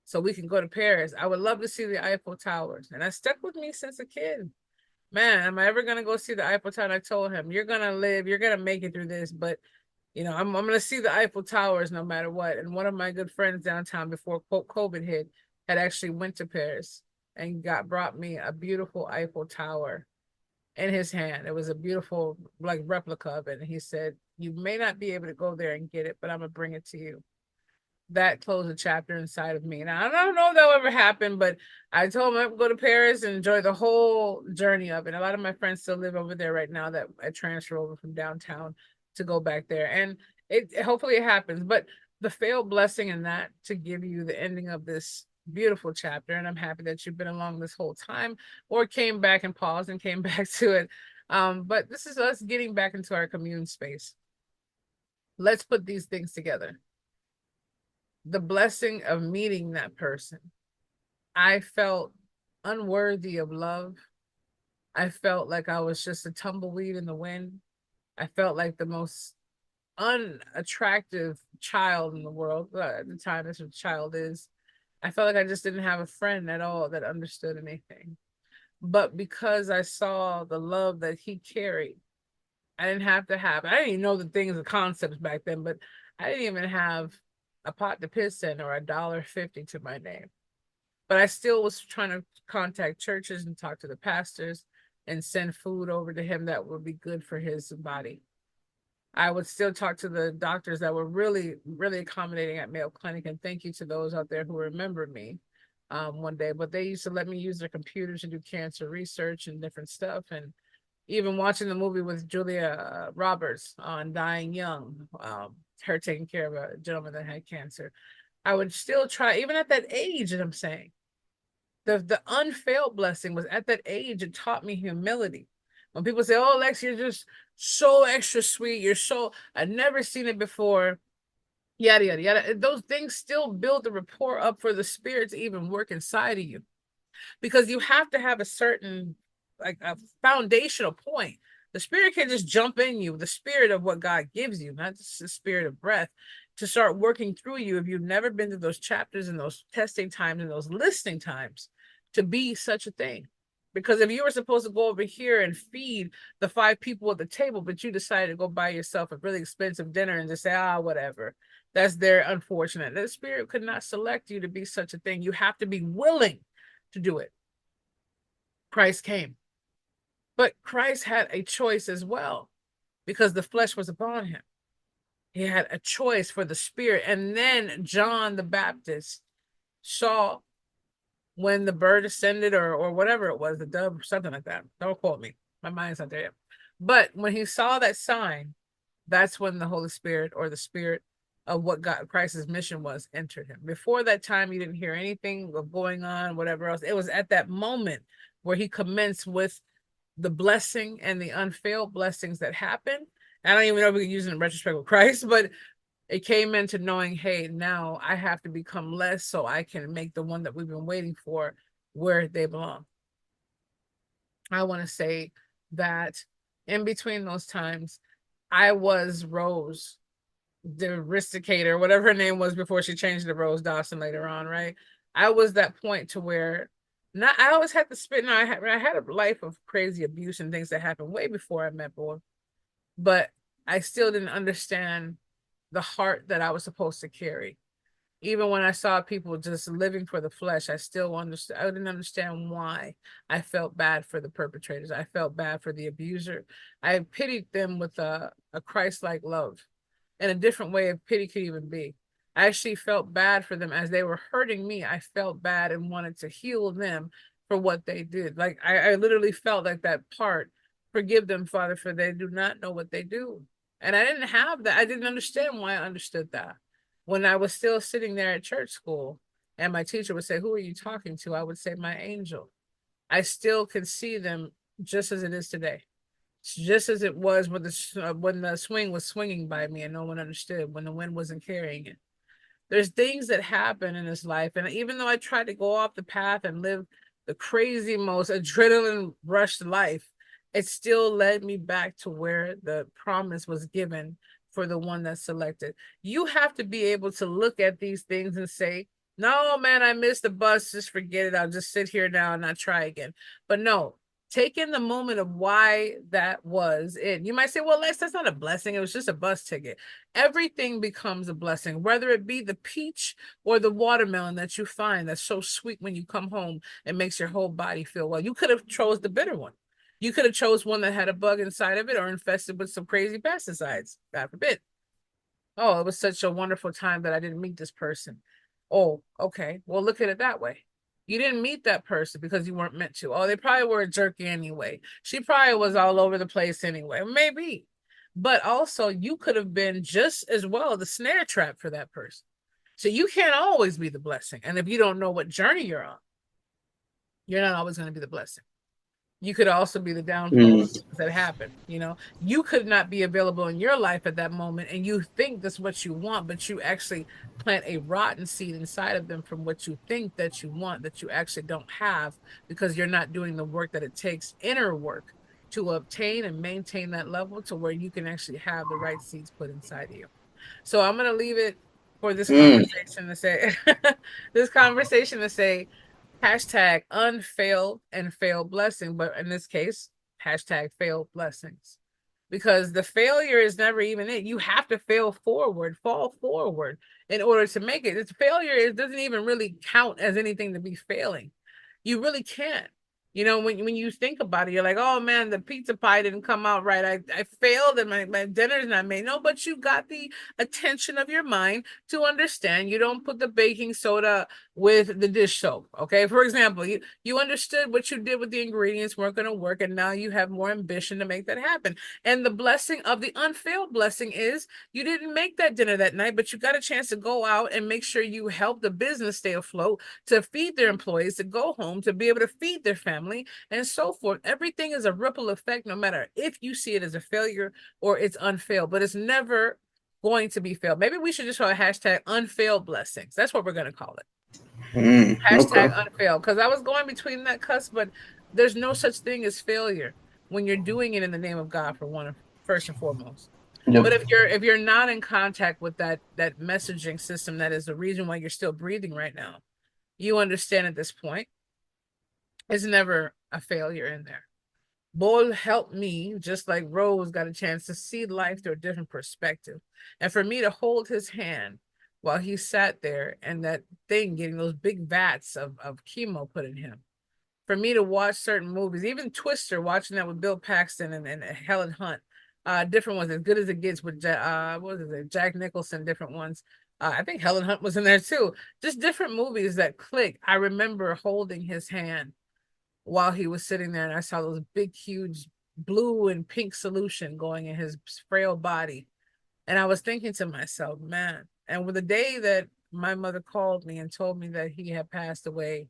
so we can go to Paris. I would love to see the Eiffel Towers. And that stuck with me since a kid. Man, am I ever going to go see the Eiffel Tower? And I told him, you're going to live, you're going to make it through this, but I'm going to see the Eiffel Towers no matter what. And one of my good friends downtown before COVID hit had actually went to Paris and brought me a beautiful Eiffel Tower in his hand. It was a beautiful like replica of it. And he said, you may not be able to go there and get it, but I'm going to bring it to you. That closed a chapter inside of me. Now, I don't know if that'll ever happen, but I told him I'd go to Paris and enjoy the whole journey of it. A lot of my friends still live over there right now that I transfer over from downtown to go back there. And it hopefully it happens. But the failed blessing in that to give you the ending of this beautiful chapter. And I'm happy that you've been along this whole time or came back and paused and came back to it. But this is us getting back into our commune space. Let's put these things together. The blessing of meeting that person. I felt unworthy of love. I felt like I was just a tumbleweed in the wind. I felt like the most unattractive child in the world at the time this child is. I felt like I just didn't have a friend at all that understood anything. But because I saw the love that he carried, I didn't have to have, I didn't even know the things, the concepts back then, but I didn't even have a pot to piss in or $1.50 to my name. But I still was trying to contact churches and talk to the pastors and send food over to him that would be good for his body. I would still talk to the doctors that were really, really accommodating at Mayo Clinic. And thank you to those out there who remember me one day. But they used to let me use their computers to do cancer research and different stuff. And even watching the movie with Julia Roberts on Dying Young, her taking care of a gentleman that had cancer, I would still try, even at that age, and I'm saying, the unfailed blessing was at that age. It taught me humility. When people say, oh, Lex, you're just so extra sweet, you're so, I've never seen it before, yada yada yada, those things still build the rapport up for the spirit to even work inside of you, because you have to have a certain, like a foundational point. The spirit can't just jump in you, the spirit of what God gives you, not just the spirit of breath, to start working through you if you've never been to those chapters and those testing times and those listening times to be such a thing. Because if you were supposed to go over here and feed the 5 people at the table, but you decided to go buy yourself a really expensive dinner and just say, whatever, that's their unfortunate. The spirit could not select you to be such a thing. You have to be willing to do it. Christ came. But Christ had a choice as well, because the flesh was upon him. He had a choice for the spirit. And then John the Baptist saw when the bird ascended, or whatever it was, the dove, something like that. Don't quote me. My mind's not there yet. But when he saw that sign, that's when the Holy Spirit, or the spirit of what God, Christ's mission was, entered him. Before that time, you didn't hear anything of going on, whatever else. It was at that moment where he commenced with the blessing and the unfailed blessings that happened. I don't even know if we can use it in retrospect with Christ, but it came into knowing, hey, now I have to become less so I can make the one that we've been waiting for where they belong. I want to say that in between those times, I was Rose, the Aristicator, whatever her name was before she changed to Rose Dawson later on, right? I was that point to where not, I always had to spit. No, I had a life of crazy abuse and things that happened way before I met Boy, but I still didn't understand the heart that I was supposed to carry. Even when I saw people just living for the flesh, I still understood. I didn't understand why. I felt bad for the perpetrators. I felt bad for the abuser. I pitied them with a Christ-like love, in a different way of pity could even be. I actually felt bad for them as they were hurting me. I felt bad and wanted to heal them for what they did. Like I literally felt like that part Forgive them, Father, for they do not know what they do. And I didn't have that. I didn't understand why I understood that. When I was still sitting there at church school and my teacher would say, "Who are you talking to?" I would say, "My angel." I still can see them just as it is today. Just as it was when the swing was swinging by me and no one understood, when the wind wasn't carrying it. There's things that happen in this life. And even though I tried to go off the path and live the crazy, most adrenaline rushed life, it still led me back to where the promise was given for the one that's selected. You have to be able to look at these things and say, no, man, I missed the bus. Just forget it. I'll just sit here now and not try again. But no, take in the moment of why that was it. You might say, well, Les, that's not a blessing. It was just a bus ticket. Everything becomes a blessing, whether it be the peach or the watermelon that you find that's so sweet when you come home and makes your whole body feel well. You could have chose the bitter one. You could have chose one that had a bug inside of it or infested with some crazy pesticides. God forbid. Oh, it was such a wonderful time that I didn't meet this person. Oh, okay. Well, look at it that way. You didn't meet that person because you weren't meant to. Oh, they probably were a jerky anyway. She probably was all over the place anyway. Maybe. But also, you could have been just as well the snare trap for that person. So you can't always be the blessing. And if you don't know what journey you're on, you're not always going to be the blessing. You could also be the downfall Mm. of things that happen. You could not be available in your life at that moment, and you think that's what you want, but you actually plant a rotten seed inside of them from what you think that you want, that you actually don't have, because you're not doing the work that it takes, inner work, to obtain and maintain that level to where you can actually have the right seeds put inside of you. So I'm going to leave it for this Mm. conversation to say, this conversation to say, hashtag unfailed and failed blessing, but in this case, hashtag failed blessings. Because the failure is never even it. You have to fall forward in order to make it. This failure doesn't even really count as anything to be failing. You really can't. When you think about it, you're like, oh man, the pizza pie didn't come out right. I failed and my dinner's not made. No, but you got the attention of your mind to understand you don't put the baking soda with the dish soap. Okay. For example, you understood what you did with the ingredients weren't going to work, and now you have more ambition to make that happen. And the blessing of the unfailed blessing is you didn't make that dinner that night, but you got a chance to go out and make sure you help the business stay afloat, to feed their employees, to go home, to be able to feed their family, and so forth. Everything is a ripple effect, no matter if you see it as a failure or it's unfailed, but it's never going to be failed. Maybe we should just call it hashtag unfailed blessings. That's what we're going to call it. Mm. Hashtag Okay. unfailed. Because I was going between that cusp, but there's no such thing as failure when you're doing it in the name of God, for one, first and foremost. But Yep. if you're not in contact with that messaging system, that is the reason why you're still breathing right now. You understand at this point, it's never a failure in there. Bull helped me, just like Rose got a chance to see life through a different perspective. And for me to hold his hand while he sat there and that thing getting those big vats of chemo put in him. For me to watch certain movies, even Twister, watching that with Bill Paxton and Helen Hunt, different ones, As Good as It Gets with what was it, Jack Nicholson, different ones. I think Helen Hunt was in there too. Just different movies that click. I remember holding his hand while he was sitting there, and I saw those big, huge blue and pink solution going in his frail body. And I was thinking to myself, man, and with the day that my mother called me and told me that he had passed away,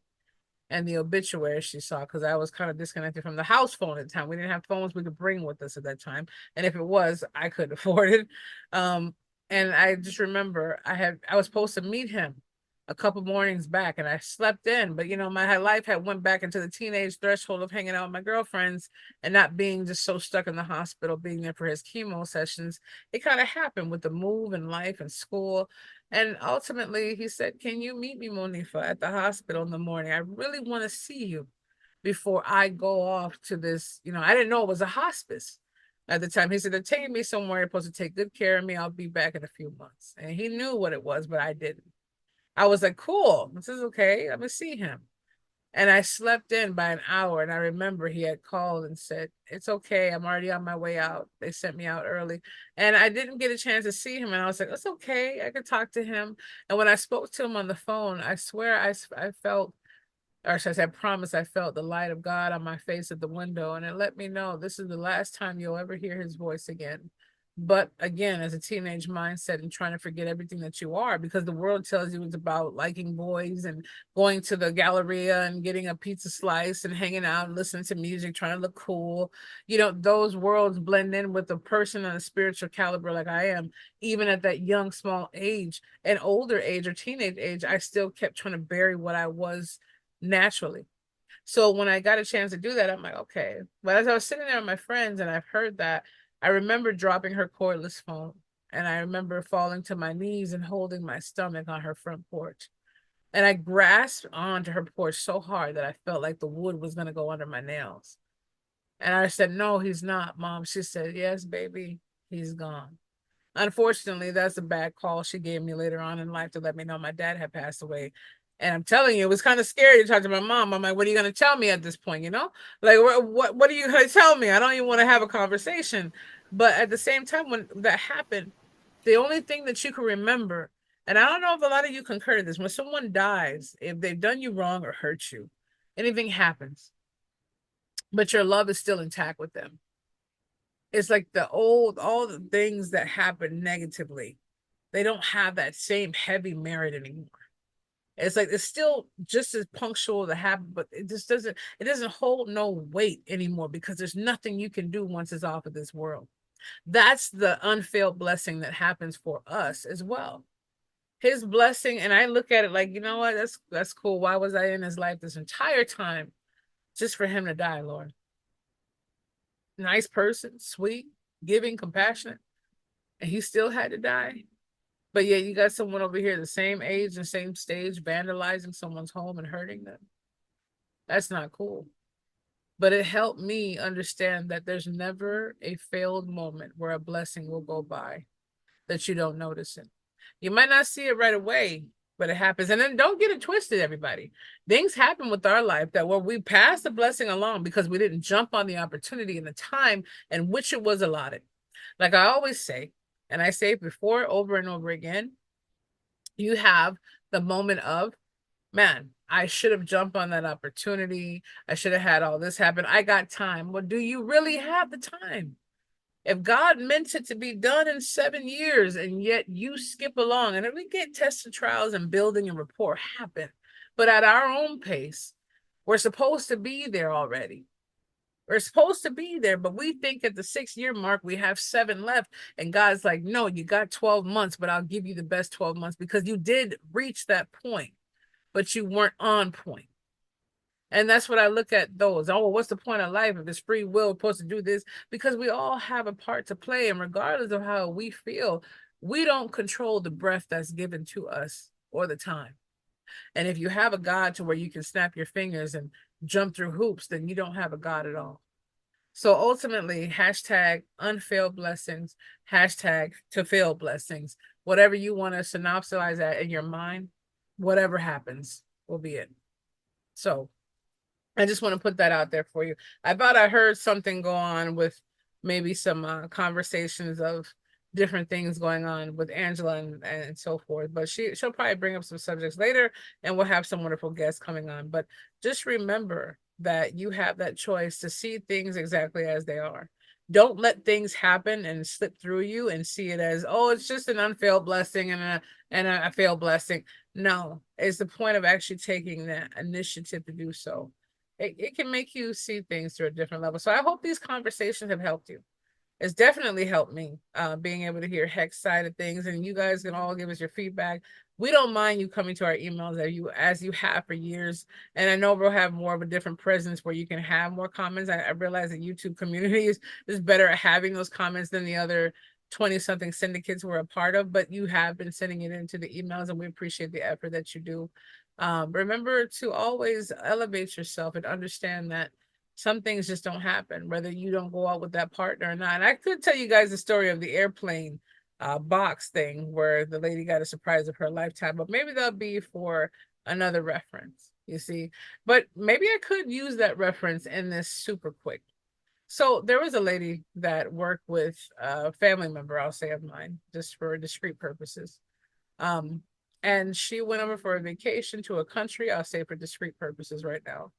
and the obituary she saw, because I was kind of disconnected from the house phone at the time. We didn't have phones we could bring with us at that time. And if it was, I couldn't afford it. Um, and I just remember I was supposed to meet him a couple mornings back, and I slept in, but my life had went back into the teenage threshold of hanging out with my girlfriends and not being just so stuck in the hospital, being there for his chemo sessions. It kind of happened with the move and life and school. And ultimately, he said, can you meet me, Monifa, at the hospital in the morning? I really want to see you before I go off to this. I didn't know it was a hospice at the time. He said, they're taking me somewhere, they're supposed to take good care of me. I'll be back in a few months. And he knew what it was, but I didn't. I was like, cool, this is okay. I'm going to see him. And I slept in by an hour. And I remember he had called and said, it's okay. I'm already on my way out. They sent me out early. And I didn't get a chance to see him. And I was like, it's okay. I could talk to him. And when I spoke to him on the phone, I swear I felt or should I say, I promise I felt the light of God on my face at the window, and it let me know this is the last time you'll ever hear his voice again. But again, as a teenage mindset and trying to forget everything that you are, because the world tells you it's about liking boys and going to the Galleria and getting a pizza slice and hanging out and listening to music, trying to look cool. You know, those worlds blend in with a person on a spiritual caliber like I am, even at that young, small age and older age or teenage age, I still kept trying to bury what I was naturally. So when I got a chance to do that, I'm like, okay. But as I was sitting there with my friends and I've heard that, I remember dropping her cordless phone. And I remember falling to my knees and holding my stomach on her front porch. And I grasped onto her porch so hard that I felt like the wood was going to go under my nails. And I said, no, he's not, Mom. She said, yes, baby, he's gone. Unfortunately, that's a bad call she gave me later on in life to let me know my dad had passed away. And I'm telling you, it was kind of scary to talk to my mom. I'm like, what are you going to tell me at this point? You know, like, what are you going to tell me? I don't even want to have a conversation. But at the same time, when that happened, the only thing that you can remember, and I don't know if a lot of you concur to this, when someone dies, if they've done you wrong or hurt you, anything happens, but your love is still intact with them. It's like all the things that happen negatively, they don't have that same heavy merit anymore. It's like it's still just as punctual to happen, but it doesn't hold no weight anymore because there's nothing you can do once it's off of this world. That's the unfailed blessing that happens for us as well. His blessing, and I look at it like, you know what, that's cool. Why was I in his life this entire time just for him to die, Lord? Nice person, sweet, giving, compassionate, and he still had to die. But yeah, you got someone over here the same age and same stage vandalizing someone's home and hurting them. That's not cool. But it helped me understand that there's never a failed moment where a blessing will go by that you don't notice it. You might not see it right away, but it happens. And then don't get it twisted, everybody. Things happen with our life that where we pass the blessing along because we didn't jump on the opportunity in the time in which it was allotted. Like I always say, and I say it before over and over again, you have the moment of, man, I should have jumped on that opportunity. I should have had all this happen. I got time. Well, do you really have the time? If God meant it to be done in 7 years and yet you skip along, and we get tested trials and building and rapport happen, but at our own pace, we're supposed to be there already. We're supposed to be there, but we think at the 6 year mark we have 7 left. And God's like, no, you got 12 months, but I'll give you the best 12 months because you did reach that point, but you weren't on point. And that's what I look at those. Oh, well, what's the point of life if it's free will, we're supposed to do this? Because we all have a part to play. And regardless of how we feel, we don't control the breath that's given to us or the time. And if you have a God to where you can snap your fingers and jump through hoops, then you don't have a God at all. So ultimately, hashtag unfailed blessings, hashtag to fail blessings, whatever you want to synopsize that in your mind, whatever happens will be it. So I just want to put that out there for you. I thought I heard something go on with maybe some conversations of different things going on with Angela and so forth, but she'll probably bring up some subjects later and we'll have some wonderful guests coming on. But just remember that you have that choice to see things exactly as they are. Don't let things happen and slip through you and see it as, oh, it's just an unfailed blessing and a failed blessing. No, it's the point of actually taking that initiative to do so. It can make you see things through a different level. So I hope these conversations have helped you. It's definitely helped me being able to hear Hex side of things, and you guys can all give us your feedback. We don't mind you coming to our emails as you have for years, and I know we'll have more of a different presence where you can have more comments. I realize that YouTube community is better at having those comments than the other 20 something syndicates we're a part of, but you have been sending it into the emails, and we appreciate the effort that you do. Remember to always elevate yourself and understand that some things just don't happen, whether you don't go out with that partner or not. And I could tell you guys the story of the airplane box thing where the lady got a surprise of her lifetime, but maybe that'll be for another reference, you see. But maybe I could use that reference in this super quick. So there was a lady that worked with a family member, I'll say, of mine, just for discrete purposes. Um, And she went over for a vacation to a country, I'll say for discrete purposes right now.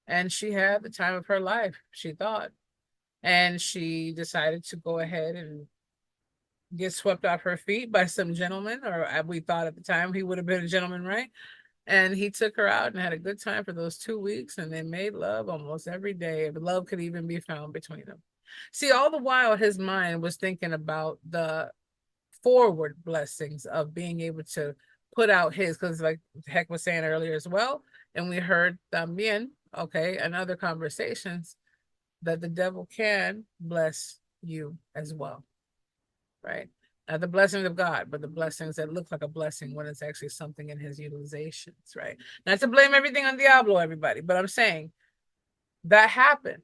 And she had the time of her life, she thought. And she decided to go ahead and get swept off her feet by some gentleman, or we thought at the time he would have been a gentleman, right? And he took her out and had a good time for those 2 weeks, and they made love almost every day. If love could even be found between them. See, all the while his mind was thinking about the forward blessings of being able to put out his, because like Heck was saying earlier as well, and we heard también, okay, and other conversations, that the devil can bless you as well, right? Not the blessings of God, but the blessings that look like a blessing when it's actually something in his utilizations, right? Not to blame everything on Diablo, everybody, but I'm saying that happened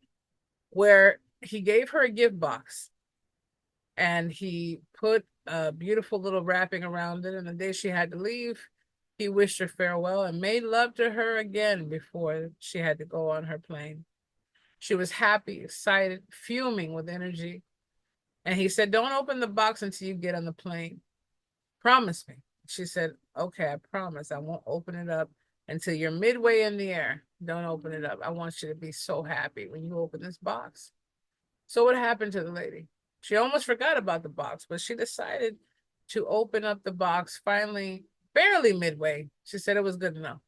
where he gave her a gift box and he put a beautiful little wrapping around it. And the day she had to leave, he wished her farewell and made love to her again before she had to go on her plane. She was happy, excited, fuming with energy. And he said, "Don't open the box until you get on the plane. Promise me." She said, "Okay, I promise. I won't open it up until you're midway in the air. Don't open it up. I want you to be so happy when you open this box." So what happened to the lady? She almost forgot about the box, but she decided to open up the box finally, barely midway. She said it was good enough.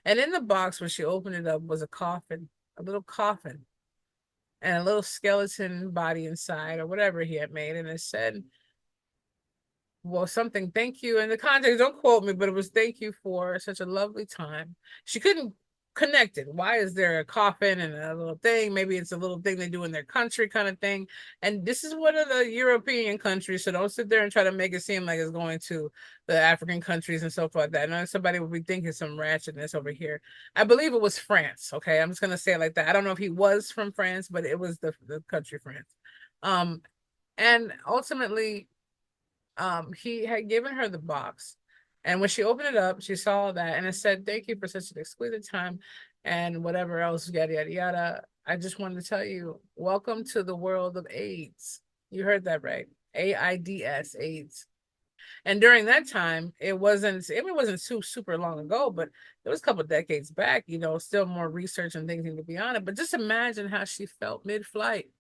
And in the box, when she opened it up, was a coffin, a little coffin, and a little skeleton body inside, or whatever he had made. And it said, well, something, thank you. In the context, don't quote me, but it was thank you for such a lovely time. She couldn't connect it. Why is there a coffin and a little thing? Maybe it's a little thing they do in their country kind of thing. And this is one of the European countries, so don't sit there and try to make it seem like it's going to the African countries and stuff like that. And somebody would be thinking some ratchetness over here. I believe it was France. Okay, I'm just gonna say it like that. I don't know if he was from France, but it was the country France. Um, and ultimately he had given her the box. And when she opened it up, she saw that and it said, "Thank you for such an exquisite time," and whatever else, yada, yada, yada. I just wanted to tell you, welcome to the world of AIDS. You heard that right. AIDS, AIDS. And during that time, it wasn't super long ago, but it was a couple decades back, still more research and things need to be on it. But just imagine how she felt mid-flight.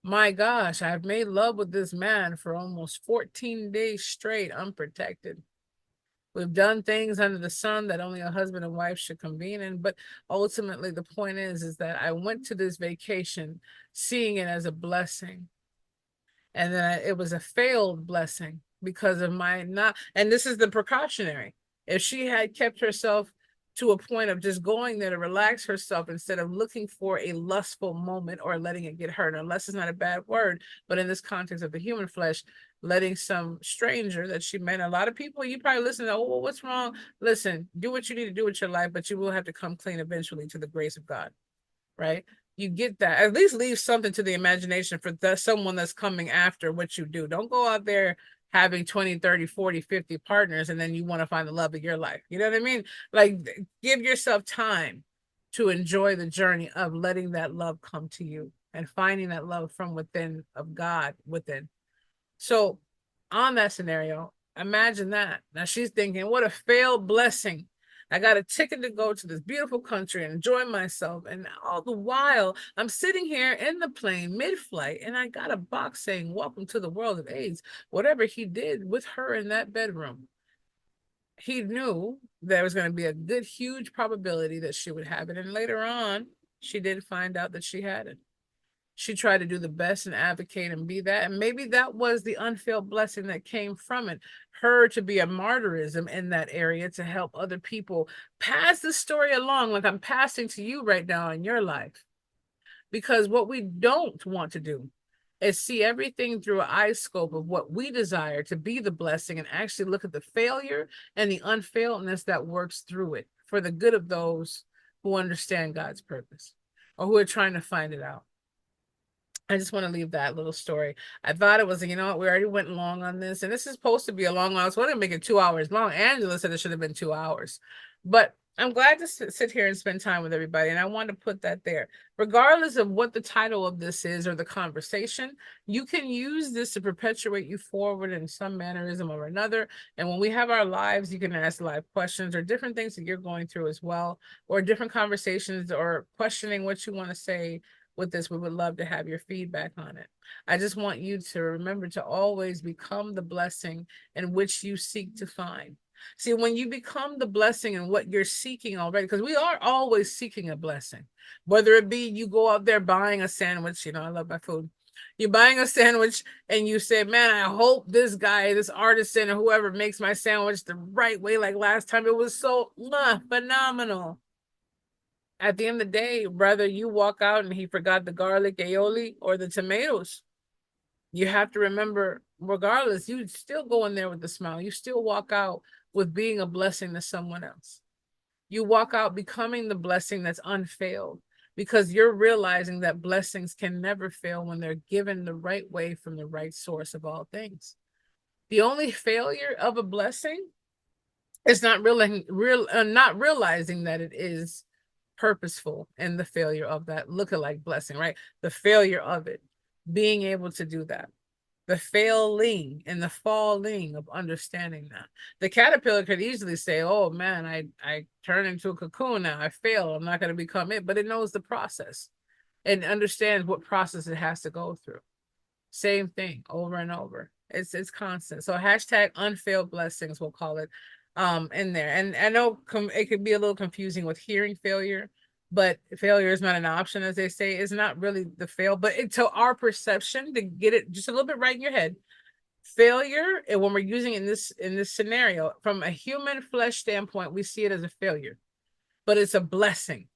My gosh, I've made love with this man for almost 14 days straight, unprotected. We've done things under the sun that only a husband and wife should convene in. But ultimately, the point is that I went to this vacation seeing it as a blessing. And then it was a failed blessing because of my not, and this is the precautionary. If she had kept herself to a point of just going there to relax herself instead of looking for a lustful moment or letting it get hurt, unless it's not a bad word, but in this context of the human flesh, letting some stranger that she met, a lot of people, you probably listen to, "Oh, well, what's wrong?" Listen, do what you need to do with your life, but you will have to come clean eventually to the grace of God, right? You get that. At least leave something to the imagination for someone that's coming after what you do. Don't go out there having 20, 30, 40, 50 partners and then you want to find the love of your life. You know what I mean? Like, give yourself time to enjoy the journey of letting that love come to you and finding that love from within, of God within. So on that scenario, imagine that. Now she's thinking, what a failed blessing. I got a ticket to go to this beautiful country and enjoy myself. And all the while, I'm sitting here in the plane mid-flight and I got a box saying, "Welcome to the world of AIDS." Whatever he did with her in that bedroom, he knew there was going to be a good, huge probability that she would have it. And later on, she did find out that she had it. She tried to do the best and advocate and be that. And maybe that was the unfelt blessing that came from it. Her to be a martyrism in that area to help other people pass the story along, like I'm passing to you right now in your life. Because what we don't want to do is see everything through an eye scope of what we desire to be the blessing and actually look at the failure and the unfailedness that works through it for the good of those who understand God's purpose or who are trying to find it out. I just want to leave that little story. I thought it was, we already went long on this, and this is supposed to be a long one. I was going to make it 2 hours long. Angela said it should have been 2 hours, but I'm glad to sit here and spend time with everybody. And I want to put that there. Regardless of what the title of this is or the conversation, you can use this to perpetuate you forward in some mannerism or another. And when we have our lives, you can ask live questions or different things that you're going through as well, or different conversations or questioning what you want to say with this. We would love to have your feedback on it. I just want you to remember to always become the blessing in which you seek to find. See, when you become the blessing and what you're seeking already, because we are always seeking a blessing, whether it be you go out there buying a sandwich, I love my food. You're buying a sandwich and you say, man, I hope this guy, this artisan, or whoever makes my sandwich the right way, like last time. It was so phenomenal. At the end of the day, whether you walk out and he forgot the garlic aioli or the tomatoes, you have to remember, regardless, you still go in there with a smile. You still walk out with being a blessing to someone else. You walk out becoming the blessing that's unfailed because you're realizing that blessings can never fail when they're given the right way from the right source of all things. The only failure of a blessing is not realizing that it is purposeful in the failure of that lookalike blessing, right? The failure of it, being able to do that, the failing and the falling of understanding that. The caterpillar could easily say, oh man, I turn into a cocoon now, I fail, I'm not going to become it, but it knows the process and understands what process it has to go through. Same thing over and over. It's constant. So hashtag unfailed blessings, we'll call it, in there. And I know it could be a little confusing with hearing failure, but failure is not an option, as they say. It's not really the fail, but to our perception, to get it just a little bit right in your head, failure, and when we're using it in this scenario, from a human flesh standpoint, we see it as a failure, but it's a blessing.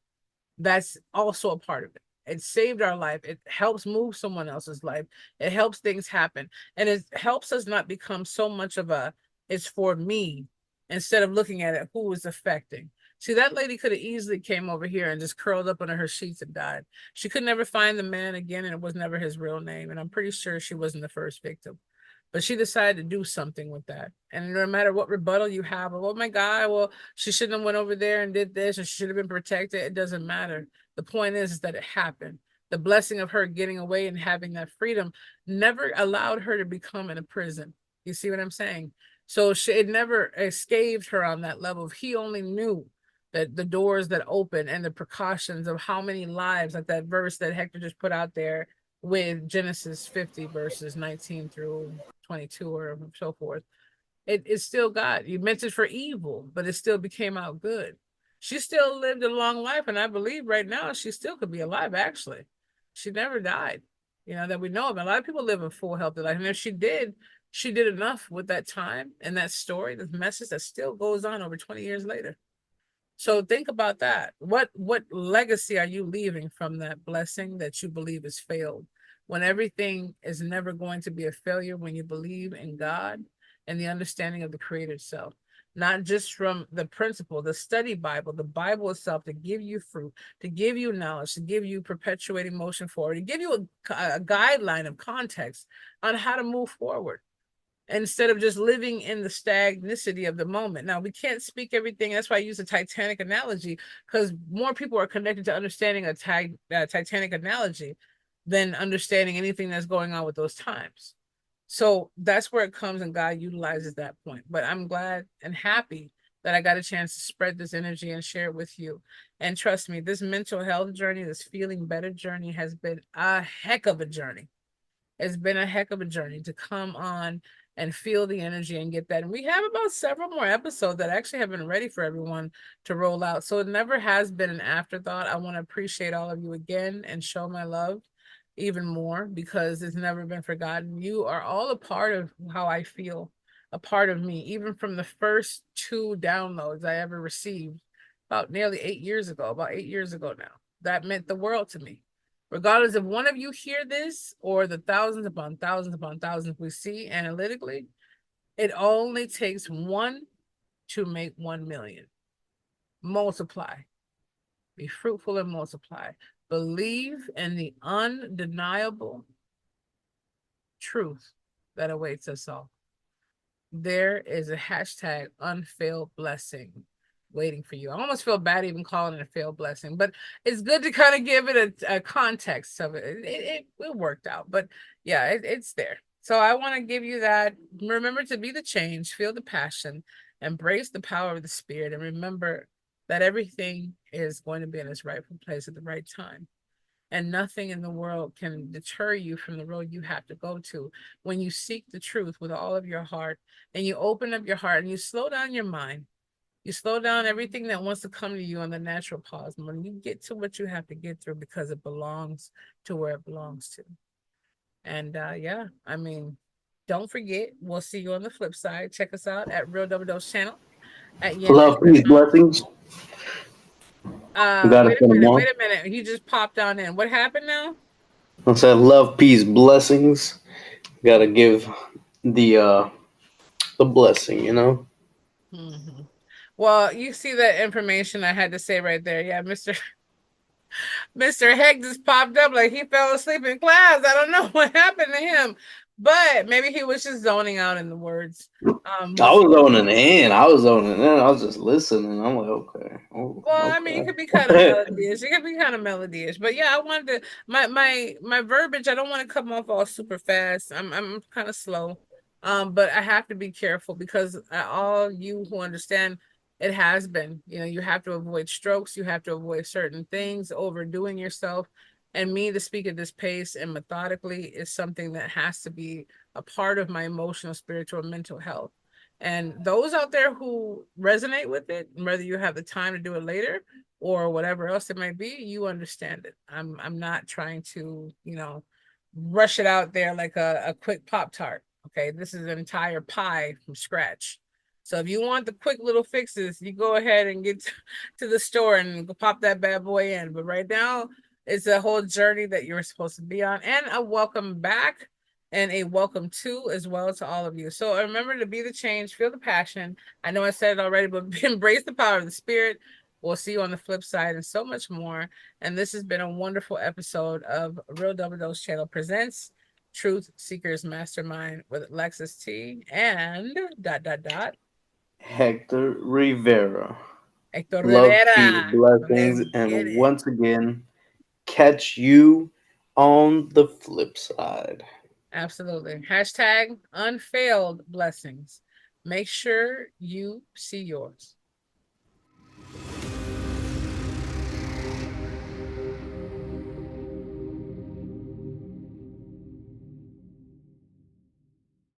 That's also a part of it. It saved our life. It helps move someone else's life. It helps things happen. And it helps us not become so much of a, it's for me, instead of looking at it, who is affecting. See, that lady could have easily came over here and just curled up under her sheets and died. She could never find the man again, and it was never his real name. And I'm pretty sure she wasn't the first victim. But she decided to do something with that. And no matter what rebuttal you have of, oh my God, well, she shouldn't have went over there and did this, and she should have been protected. It doesn't matter. The point is that it happened. The blessing of her getting away and having that freedom never allowed her to become in a prison. You see what I'm saying? So it never escaped her on that level. He only knew that the doors that open and the precautions of how many lives, like that verse that Hector just put out there with Genesis 50 verses 19 through 22 or so forth. It's still God. You meant it for evil, but it still became out good. She still lived a long life, and I believe right now she still could be alive, actually. She never died, that we know of. A lot of people live a full, healthy life. And if she did enough with that time and that story, the message that still goes on over 20 years later. So think about that. What legacy are you leaving from that blessing that you believe has failed? When everything is never going to be a failure when you believe in God and the understanding of the creator self. Not just from the principle, the study Bible, the Bible itself, to give you fruit, to give you knowledge, to give you perpetuating motion forward, to give you a guideline of context on how to move forward instead of just living in the stagnicity of the moment. Now, we can't speak everything. That's why I use the Titanic analogy, because more people are connected to understanding a Titanic analogy than understanding anything that's going on with those times. So that's where it comes, and God utilizes that point. But I'm glad and happy that I got a chance to spread this energy and share it with you. And trust me, this mental health journey, this feeling better journey has been a heck of a journey. It's been a heck of a journey to come on and feel the energy and get that. And we have about several more episodes that actually have been ready for everyone to roll out. So it never has been an afterthought. I want to appreciate all of you again and show my love even more because it's never been forgotten. You are all a part of how I feel, a part of me, even from the first 2 downloads I ever received about nearly 8 years ago, about 8 years ago now. That meant the world to me. Regardless if one of you hear this or the thousands upon thousands we see analytically, it only takes one to make 1 million. Multiply, be fruitful and multiply. Believe in the undeniable truth that awaits us all. There is a hashtag unfailed blessing. waiting for you. I almost feel bad even calling it a failed blessing, but it's good to kind of give it a context of it. It worked out, but yeah, it's there. So I want to give you that. Remember to be the change, feel the passion, embrace the power of the spirit, and remember that everything is going to be in its rightful place at the right time. And nothing in the world can deter you from the road you have to go to when you seek the truth with all of your heart and you open up your heart and you slow down your mind. You slow down everything that wants to come to you on the natural pause. And when you get to what you have to get through because it belongs to where it belongs to. And yeah, I mean, don't forget, we'll see you on the flip side. Check us out at Real Double Dose channel at Love, peace, yandex.com. blessings. We got Wait it a for minute, tomorrow. wait a minute. You just popped on in. What happened now? I said love, peace, blessings. Gotta give the blessing, you know. Mm-hmm. Well, you see that information I had to say right there. Yeah, Mr. Heck just popped up like he fell asleep in class. I don't know what happened to him, but maybe he was just zoning out in the words. I We'll see. was zoning in. I was zoning in. I was just listening. I'm like, okay, oh, Well, I mean, it could be kind of okay. melody-ish. It could be kind of melody-ish. But yeah, I wanted to my verbiage, I don't want to come off all super fast. I'm kind of slow. But I have to be careful because all you who understand it has been, you have to avoid strokes, you have to avoid certain things, overdoing yourself. And me to speak at this pace and methodically is something that has to be a part of my emotional, spiritual, and mental health. And those out there who resonate with it, whether you have the time to do it later or whatever else it might be, you understand it. I'm not trying to, rush it out there like a quick Pop Tart. Okay. This is an entire pie from scratch. So if you want the quick little fixes, you go ahead and get to the store and pop that bad boy in. But right now, it's a whole journey that you're supposed to be on. And a welcome back and a welcome to as well to all of you. So remember to be the change, feel the passion. I know I said it already, but embrace the power of the spirit. We'll see you on the flip side and so much more. And this has been a wonderful episode of Real Double Dose Channel Presents Truth Seekers Mastermind with Lexus T and dot dot dot Hector Rivera. Hector Love, peace, Rivera. Let's blessings, get and it. once again, catch you on the flip side. Absolutely. Hashtag unfailed blessings. Make sure you see yours.